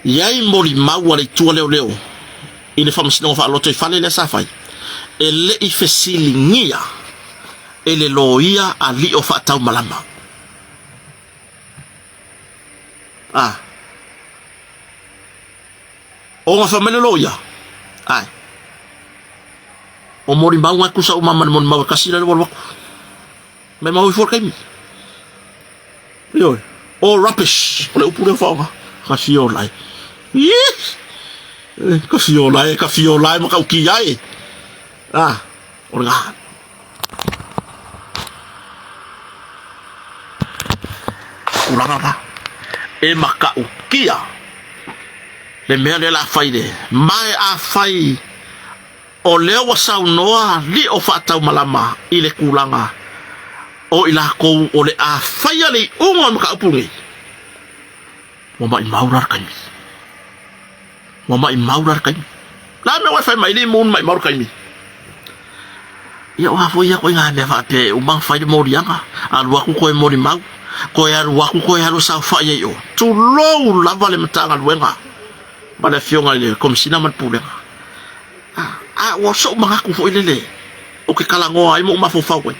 Yai mori maua le tua leo. Ile fams no fa loto fale le safai. Ele I fesili ngia. Ele loia ali o fatau malama. O nga famele loia. Ai. O mori maua kusa o mama mon maua kasira le wako. Me mau for kai. Yo. O rubbish. Ole upure fanga. Kafio lai. Yes. Kafio lai maka uki ai. Ora. Ulanga. E maka ukia. Le mele la faide. Mai a fai. O leo sa noa li o fatau malama ile kulanga. O ila ko o le a faya le unga maka upure. Mama I maurar kai. La me wa fai mai le mun mai maur kai. Ya wa fo ya ko nga me fa pe o mang fai de morianga. Alu aku ko mori mau. Ko ya alu aku ko ya lo sa fa ye yo. Tu lo la vale mtanga luenga. Bale fionga le comme si na man pule. Wa so manga ku fo ile. O ke kala ngo ai mo ma fo fa ko.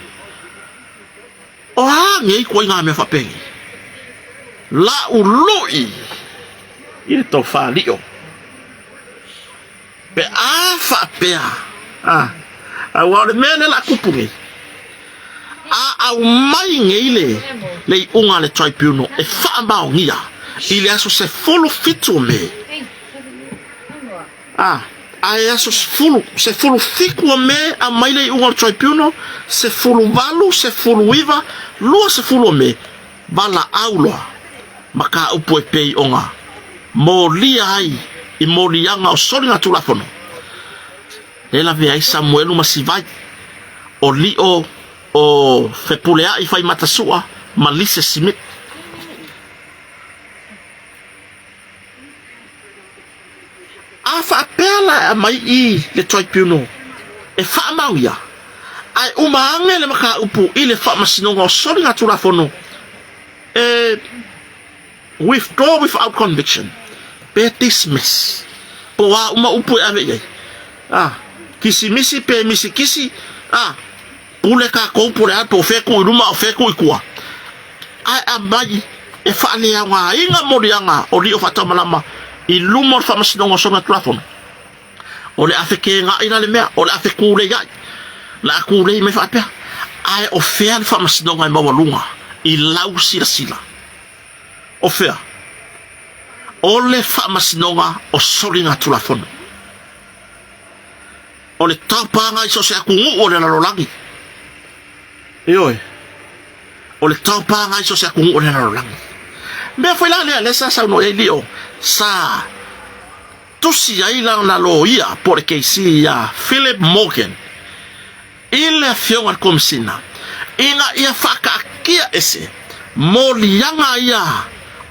Ngei ko nga me fa pe. La uloi. Il to fa lio. Pe fa pe. Wa le mene la kupungi. Au mai ngile. Le unga le tribunal e fa ba ngia. Il aso se folo fitu me. Ai aso se folo fiku me a mai le unga le tribunal se folo valu se folo iva lo se folo me. Bala aula. Maka upo e pei onga. Molia ai. I molianga o sori nga tulafono. Ela vea I Samuelu masivai. O li o fepulea I fai matasua. Malise simit. Fa pela mai I le tribunal. E fa mauia. Ai umaange le maka upo I le fa masinonga o sori nga tulafono. Withdraw without conviction. Pe dismiss. Po wa uma upo ave ye. Kisi misi pe misi kisi. Pule ka ko pure ato fe ko ruma fe ko ikua. Ai abai e fa le nga inga morianga o li o fata malama I luma fa masnonga songa plafon. O le afe ke nga ina le mea, o le afe kule yai. La kule me fa apea. Ai o fea le fa masnonga I mawalunga. I lau sila sila. O fea. O le fa masnonga o soringa tulafon. O le taupanga I so se akungu o le larolangi. Ioi. O le taupanga I so se akungu o le larolangi. Mea foi la le sa sa no e lio. Sa tusi ai la na lo ia por que si ya Philip Morgan ile fiona komsina ina ia faka kia ese molianga ia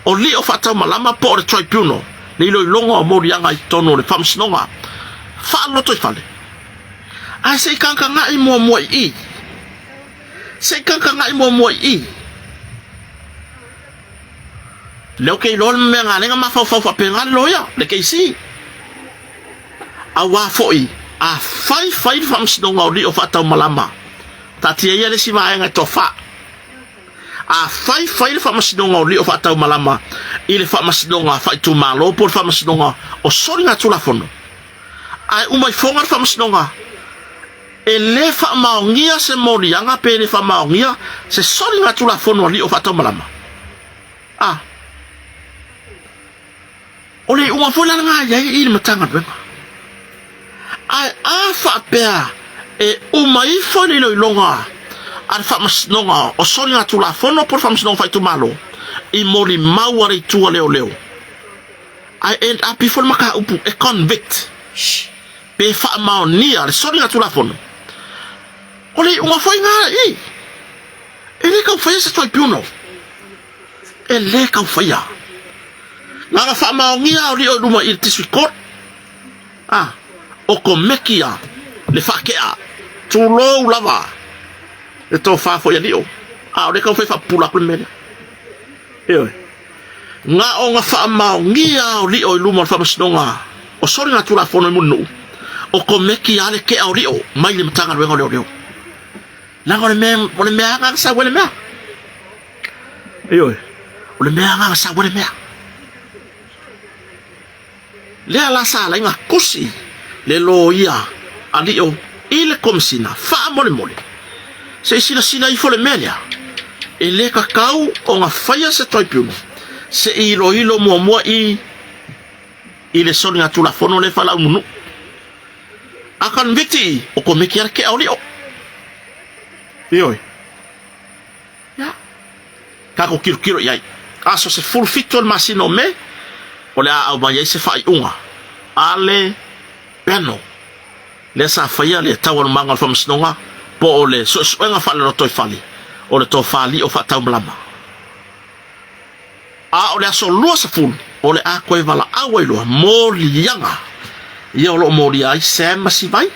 o li o fata malama por tribunal ni lo longo molianga I tono le famsnonga fa lo to fale ai se kanka ngai mo I se kanka ngai mo I leo ke lol me ngalenga ma fa penga loya le ke si awa foi a fai fams no ngau di ofata malama tati ye le si va nga tofa a fai fams no ngau di ofata malama ile fams no nga fai tu malo por fams no nga o sori nga tu la fono ai umai fonga fams no nga ele fa maongia se mori anga pe le fa maongia se sori nga tu la fono li ofata malama ah ole uma fola nga ya I matanga benga ai afa pea e uma I foni no longa al fa masnonga o sori nga tu la fono por fa masnonga fai tu malo I mori mawari tu leo I end up before maka upu e convict pe fa maonia al sori nga tu la fono ole uma foi nga I ele ka foi se tribunal ele ka foi ya nga fa maongia o rio duma I district court ah o komekia le fakea tu lo lava e to fa fo ya dio ah o le ka fa pula ku mele e nga o nga fa maongia o rio luma fa masnonga o sori nga tu la fono munu o komekia le ke o rio mai le mtanga le rio la ngole me nga sa wele me e o le me nga sa wele me le ala sa la nga kusi le loia alio ile komsina fa mole se sina I fole melia e le kakau o nga faya se tribunal se ilo mo I ile soni nga tula fono le fala munu akan viti o komekia ke audio ya kako kiro yai aso se full fitol masino me ole a ba se fa unga ale peno le sa faya le tawon mangal fam snonga po ole so nga fa le to fali ole to fali o fa tamblama a ole so lo sa ful ole a ko vala awelo moli yanga yo lo moli ai sem masivai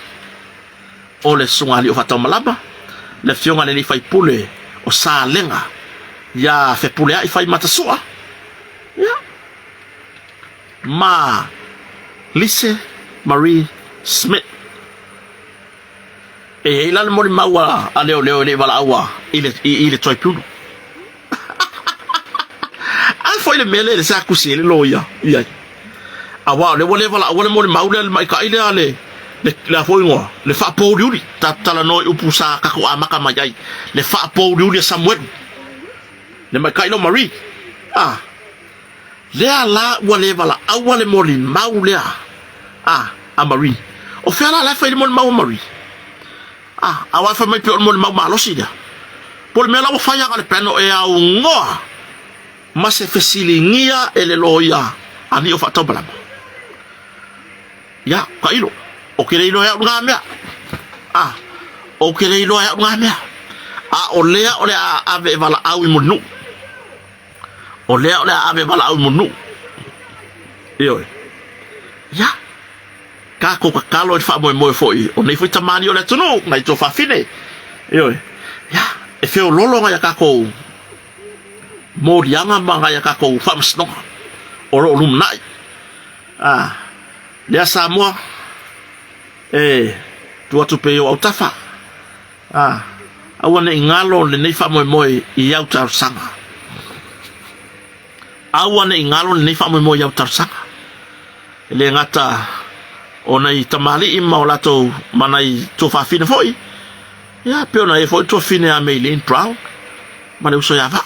ole sungali o fa tamblama le fionga le fai pule o sa lenga ya fe pule ai fai matasua ya ma Lise Marie Smith e ila mo mawa aleo le wala awa ile tribunal a foi le mele le sa kusi le loya ya awa le wala mo maula mai ka ile ale le foi ngo le fa po diuri tatala no upusa ka ko amaka mai le fa po diuri Samuel le mai ka ilo Marie ah le ala wale vala awale moli maulea a Marie o fela la fa mol mau Marie awa fa mai pe mol mau malosi dia por me la fa ya le peno e au ngoa ma se fesilingia ele loya ani o fa tobala ya ka ilo o kele ilo ya ngamia o kele ilo ya ngamia o lea ave vala au monu o lea ave vala au monu yo ya ka ko ka kalo fa mo foi o nei foi tamani o le tunu ngai to fa fine yo ya e fe o lolo nga ka ko mo rianga manga ya ka ko fa msno o lo lumnai le Samoa tu atu pe o tafa awana ingalo le nei fa mo I au tar sanga awana ingalo le nei fa mo I au tar sanga le ngata ona I tamali I maulato manai to fa fina foi ya pe ona e foi to fina a Maylene Brown mane uso ya va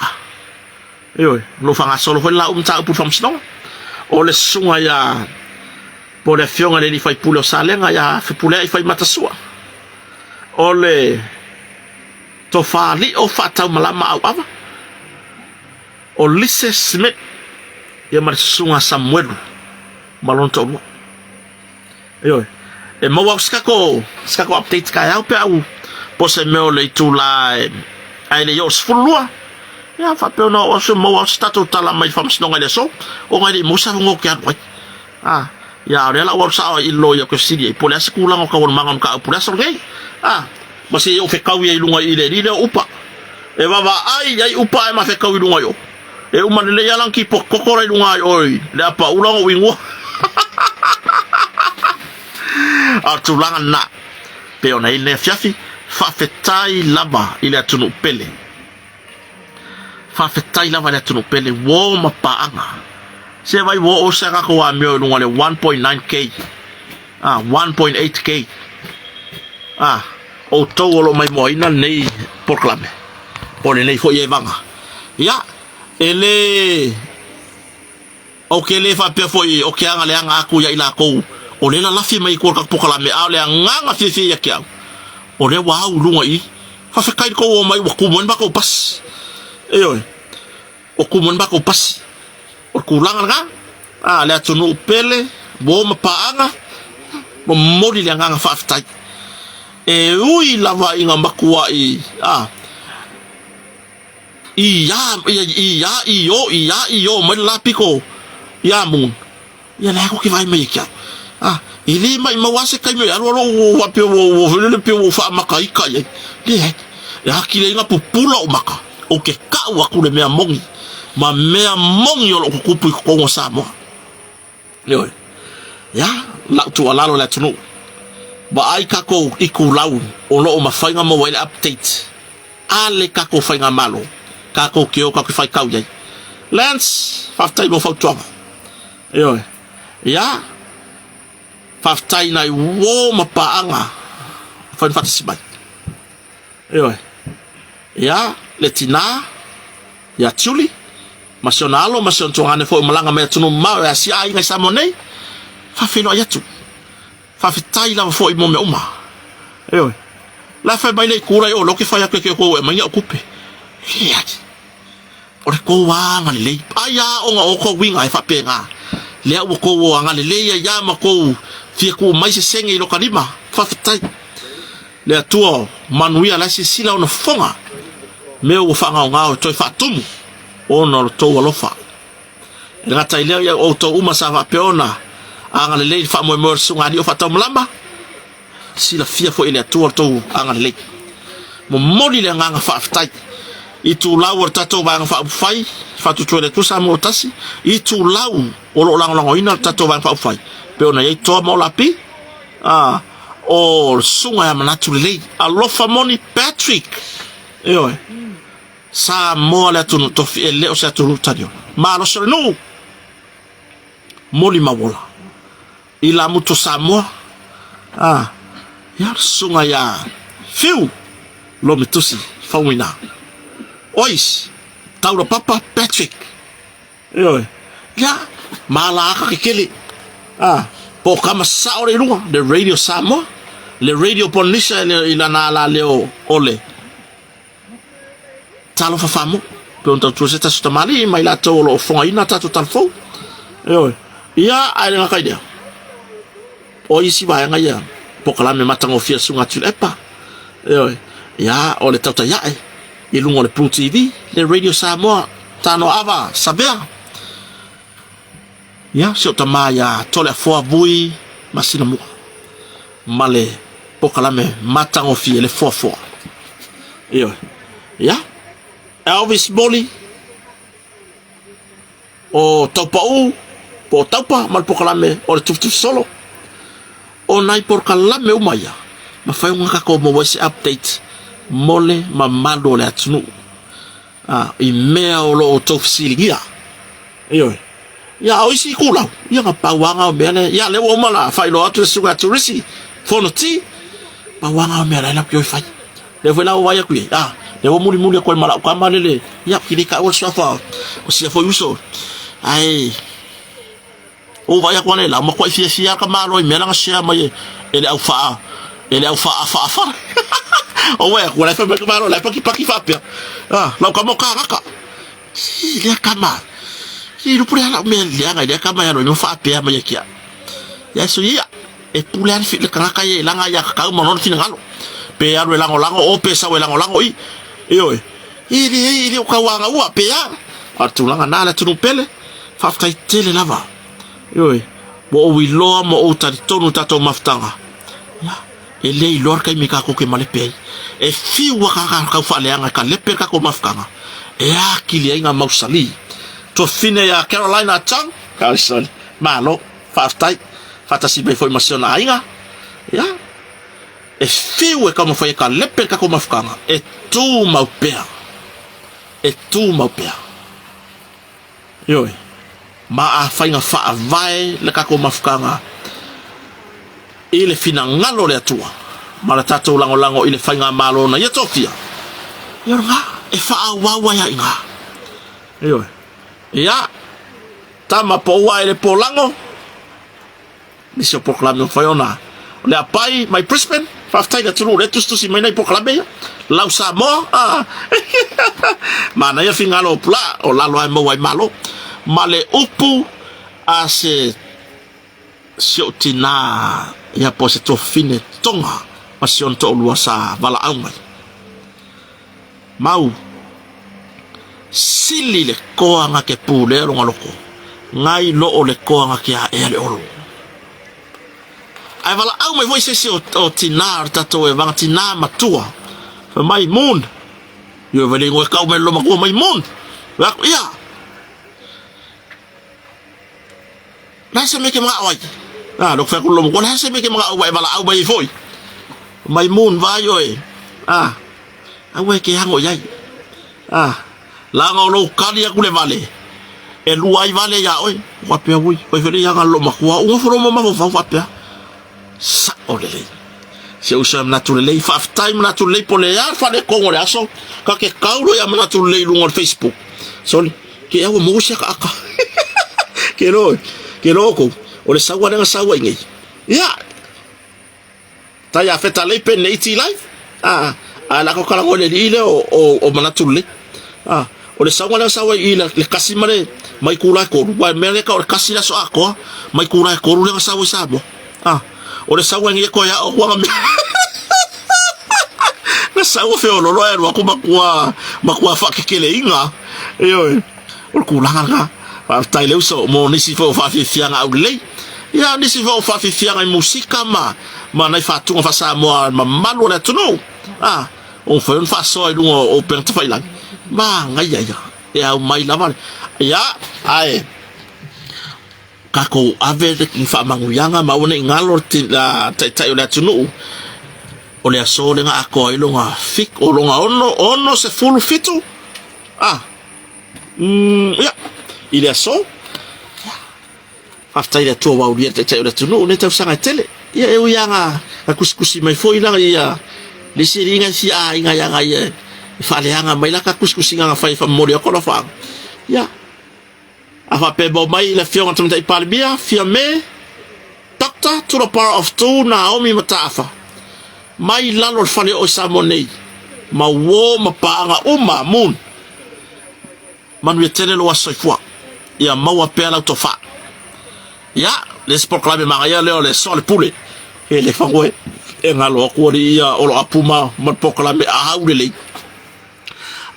yo lo fanga solo foi la ta pu fam sno o le sunga ya po le fionga le fai pulo salenga ya fe pule I fai matasua o le to fa li o fa ta malama au ava o Lise Smith ya mar sunga Samuel malonto mo yo e mo wa skako update ka ya pe au po se me o le tula ai le yo sfulua ya fa pe no o se mo wa stato tala mai fam snonga le so o ngai mo sa ngo ke ai ya re la wa sa I lo ya ko sidi po la skula ngo ka won mangon ka po la so ngai ma se yo fe kawi I lunga I le upa e va ai upa e ma fe kawi lunga yo e uma le ya lan ki po kokora I lunga oi le apa ulang wingo tulanga na pe ona I le fiafi fa fetai lava I le atunu pele fa fetai lava le atunu pele wo mapaanga se vai wo o saka ko a meo lunga le 1.9k 1.8k o tolo mai moina nei proclame pone nei foi evanga ya ele o ke le fa pe foi o ke anga le anga aku ya ila ko o le la lafi mai ko ka proclame a le anga fi ya kia o le wa lunga I fa fe kai ko mai wa ku mon ba ko pas yo o ku mon ba ko pas o ku langa nga le atunu pele bo mapaanga mo modi le anga fa ftai e ui lava inga makua iyo mai lapiko ya mun ya la ko ki vai mai kia ili mai mawase kai mai alo wa pe wo le pe wo fa makai kai ya ki le nga pupula o maka o ke ka wa ku le mea mongi ma mea mongi o ko kupu ko ngo sa mo yo ya la tu alalo la tunu ba ai kako ikulau o lo ma fainga mo wele update ale kako fainga malo kako kio kako fai kau jai Lance faftai mo fau tuama yo ya faftai nai wo mapaanga fain fatisibai yo ya letina ya tuli masionalo masion tuangane fo malanga me tunu ma ya si ai ngai samonei fafino ya tu faftai la fo I mo me uma yo la fa bai le kura yo lo ke fa ya ke ko e mai okupe ya o ko wa ngale le aya o nga o ko winga e fa penga le o ko wa ngale le ya ma ko fi ko mai se senge I lo kalima faftai le tuo manuia la si sila ona fonga me o fa nga o to fa tumu o no to lo fa le ngata ile ya o to uma sa va peona anga le fa mo mo sunga di o fa to mlamba si la fia fo ile to anga le mo modi le nga fa ftai I tu lau tato ba nga fa fai fa tu le tu sa mo tasi I tu lau o lo lang ina tato ba fa fai peona ye to mo la pi o sunga ya manatu le alofa moni Patrick yo sa mo la tu to fi le o sa tu tadio ma lo so no moli mawola ila muto sa mo ya sunga ya fiu lo mitusi fawina ois tauro papa Patrick yo ya mala ka kele po kama sa ore lunga the radio samo le radio ponisha ila na la leo ole talo fa famo pe on tu se ta stomali mai la to lo fonga ina ta total fo yo ya ai nga kaide o isi ba nga ya po kala me matango fia sunga tu epa yo ya ole tata ya e lunga le Pro TV le radio samo tano ava sabea ya se o tamaya tole fo avui masina mo male pokala me matango fi le fo yo ya Elvis Boli o topau po tapa mal pokala me o tuf solo o nai pokala me umaya ma fai un ka ko mo voice update mole mamado le atunu I mea o lo tofsiligia yo ya oisi kula ya ngapawanga mele ya le wo mala fa ilo atu suga turisi fonoti pawanga mele la pyo fa le vola wa ya ku le wo muri ko mala kwa malele ya kilika o swafa o si fo yuso ai o va ya kwa la mo kwa fia ka malo mele nga sia mai ele au fa fa o wa kwa la fa ka malo la pa ki fa pia la ka mo ka si le kama si lu pula la me lianga dia kama ya no fa pia mai kia ya so ya e pula fi le kaka ye langa ya ka mo no fina ngalo pe ya le lango o pe sa we lango i oi ili ka wanga wa pe ya atulanga nala tunupele fa fa tele lava oi bo wi lo mo o ta tonu tato maftanga ya ele lor kai mi ka ko ke male pe e fi wa ka fa le anga ka le pe ka ko mafkanga e akili ainga mausali to fine ya Carolina Chang Carson malo fastai fatasi be information ainga ya e fiwe kama foi ka lepe ka como ficanga e tu maupea yo ma a fainga fa vai le ka como ficanga ile fina ngalo le tua mala tato lango ile fainga malo na yetofia yo nga e fa wa ya inga yo ya tama po wa ele polango misio proclame foi ona le apai my Brisbane faftai da tulu le tustu si mai proclame la usamo mana ya fingalo pla o la lo ai mo wai malo male upu a se siotina ya posito fine tonga pasion to luasa vala aumai mau sili le koanga ke pule lo ngaloko ngai lo o le koanga ke a ele olo ai vala au mai voice si o tinar tato e vanga tina matua fa mai moon yo vale ngo ka me lo ma ko mai moon ya la se me ke ma ai lo fa ko lo mo la se me ke ma ai vala au mai foi mai moon va yo awe ke hango yai la ngolo kali ya kule vale e luai vale ya oi wa pe wi ko fele ya ngalo makua un foro mo fa pe sa olele se usam naturele fa time naturele pole ya fa de ko ngore aso ka ke kaulo ya naturele lu ngor Facebook soli ke ya mo sia ka ke lo ko o le sawa nga sawa ngi ya ta ya feta le pen neiti life ala ko kala ngole ile o naturele o le sawa ile le kasimare mai kula ko wa mele ka o kasila so ako mai kula ko le sawa sabo o le sawa ngi ko ya o wa me na sawa fe o lo ya wa ko makua fa kele inga yo o kula nga fa tai le so mo ni si fo fa fi fianga o le ya ni si fo fa fi fianga musika ma na fa tu fa sa mo ma malo le tuno on fa un fa so lu o per fa ilang ma ngai ya mai lava ya ai kako ave de fa manguyanga ma one ngalo la tai o la tunu o le so le nga ko ilo nga fik o longa ono se fulu fitu ya ile so after ile to wa uli tai o la tunu ne ta sanga tele ya e uyanga akuskusi mai foi la ya le siringa si inga yanga ye fale hanga mai la kuskusinga nga fa mori ko la fa ya afa pe bo mai la fiona tumta ipalbia fiame doctor to the power of two Naomi Matafa mai lalo fale o samonei ma wo ma panga uma mun manu yetele lo wasifwa ya mawa pe la tofa ya les proclamer maria le sol poulet et les fangwe e ngalo ko ri ya o apuma ma proclamer a haulele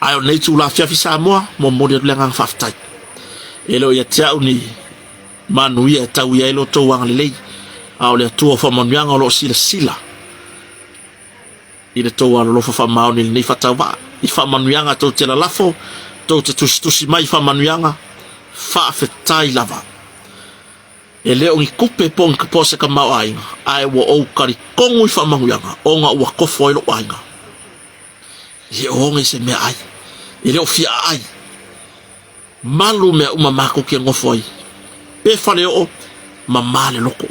ayo nei tu la fiafi sa mo mo de lenga faftai elo ya tau ni manu ya tau ya elo to wang le au le tu fa mon yang lo sila ile to wa lo fa ma ni fatawa i fa manu yang to tela lafo to tu si mai fa manu yang fa fetai lava ele o kupe pon ka pose ka mai ai wo o kari kongu fa manu yang o nga wa ko foi lo ainga ye o nge se me ai ile o fia ai malu me uma mako ke ngofoi pe fale o mamale loko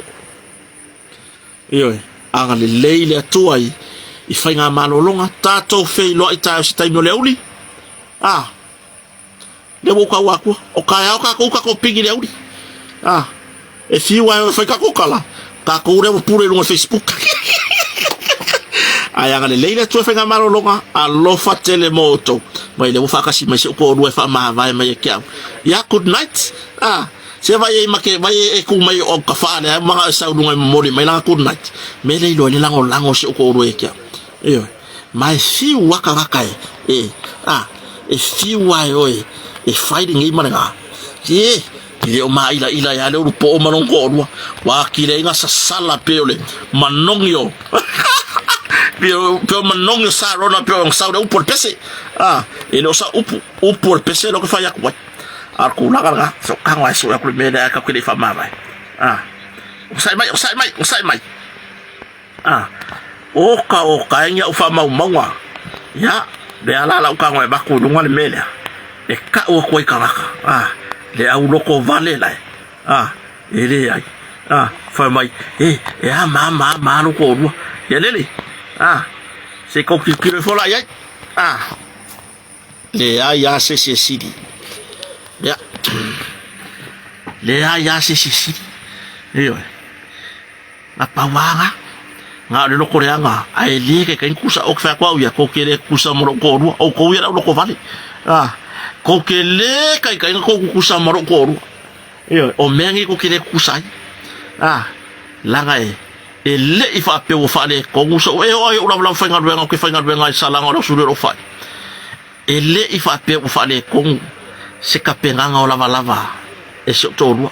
io anga le leile atuai I whainga malolonga tātou whei loa I tāo si taimo le uli le woka wakua o kai au ka ko pingi le uli e fiwa e whai ka kokala ka ko ure mo pure lunga Facebook ai anga le leile tu whainga malolonga a lofa tele moto mai le wafakasi mai se ko rue wha maha vai mai e kiau good night se vai e make vai e ku mai o ka whaane mga sa lunga mori mai langa good night me le lo le lango se ko rue e kiau mai fiu waka e fiu ai oi e fighting I maranga le o mai ila ya le po o manon ko wa kile nga sa sala peole manongio pio manongio sa rona pio sa de upor pese e lo sa upor pese lo que falla ko ar ku la ga so kan wa so ko me da ka ko le fa ma vai usai mai o ka nya ufa mau ya le ala la ka ngoi ba ku lunga le mele e ka o ko ka le au loko vale lai ele ai fa mai ma no ko ru ya lele se ko ki fola ya le ya se sidi ya le ya se sidi yo la pawanga nga le loko reanga ai li ke kan kusa o fa kwa ya ko kele kusa mo ko ru o ko ya loko vale ko kele kai ko kusa mo ko ru o mengi ko kele kusa langa e le ifa pe o fa le ko kusa o la fanga venga ko fanga venga sala ngoro su ro fa e le ifa pe o fa le ko se ka penga o lava e so toru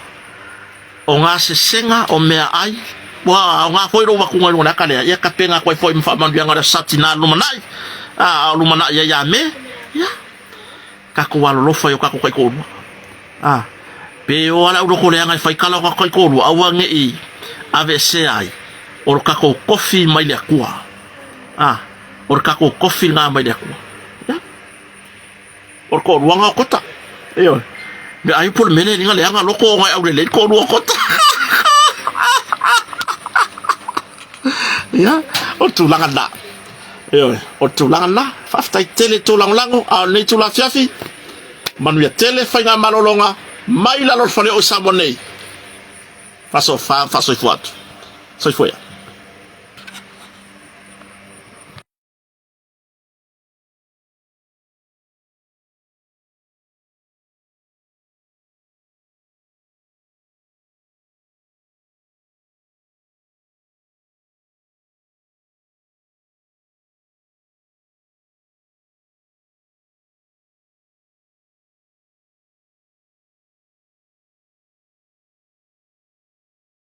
o nga se senga o mea ai wa nga foi ro wa kunga ngona kale ya ka penga ko foi mfa mandu ngara satina lumanai lumana ya me ya ka ko wa lo foi ka ko ko pe o ala ro ko le nga fai kala ko ko ru awa nge I AVC ai o ka ko coffee mai le kwa o ka ko coffee nga mai le kwa ya o ko ru nga kota me ai por mene nga le nga loko nga au le ko ru kota ya o tu langa na o tu langa na fafta tele tu lango ne tu la fiafi manu ya tele fainga malolonga mai la lo fale o samonei faso ifuat so ifuya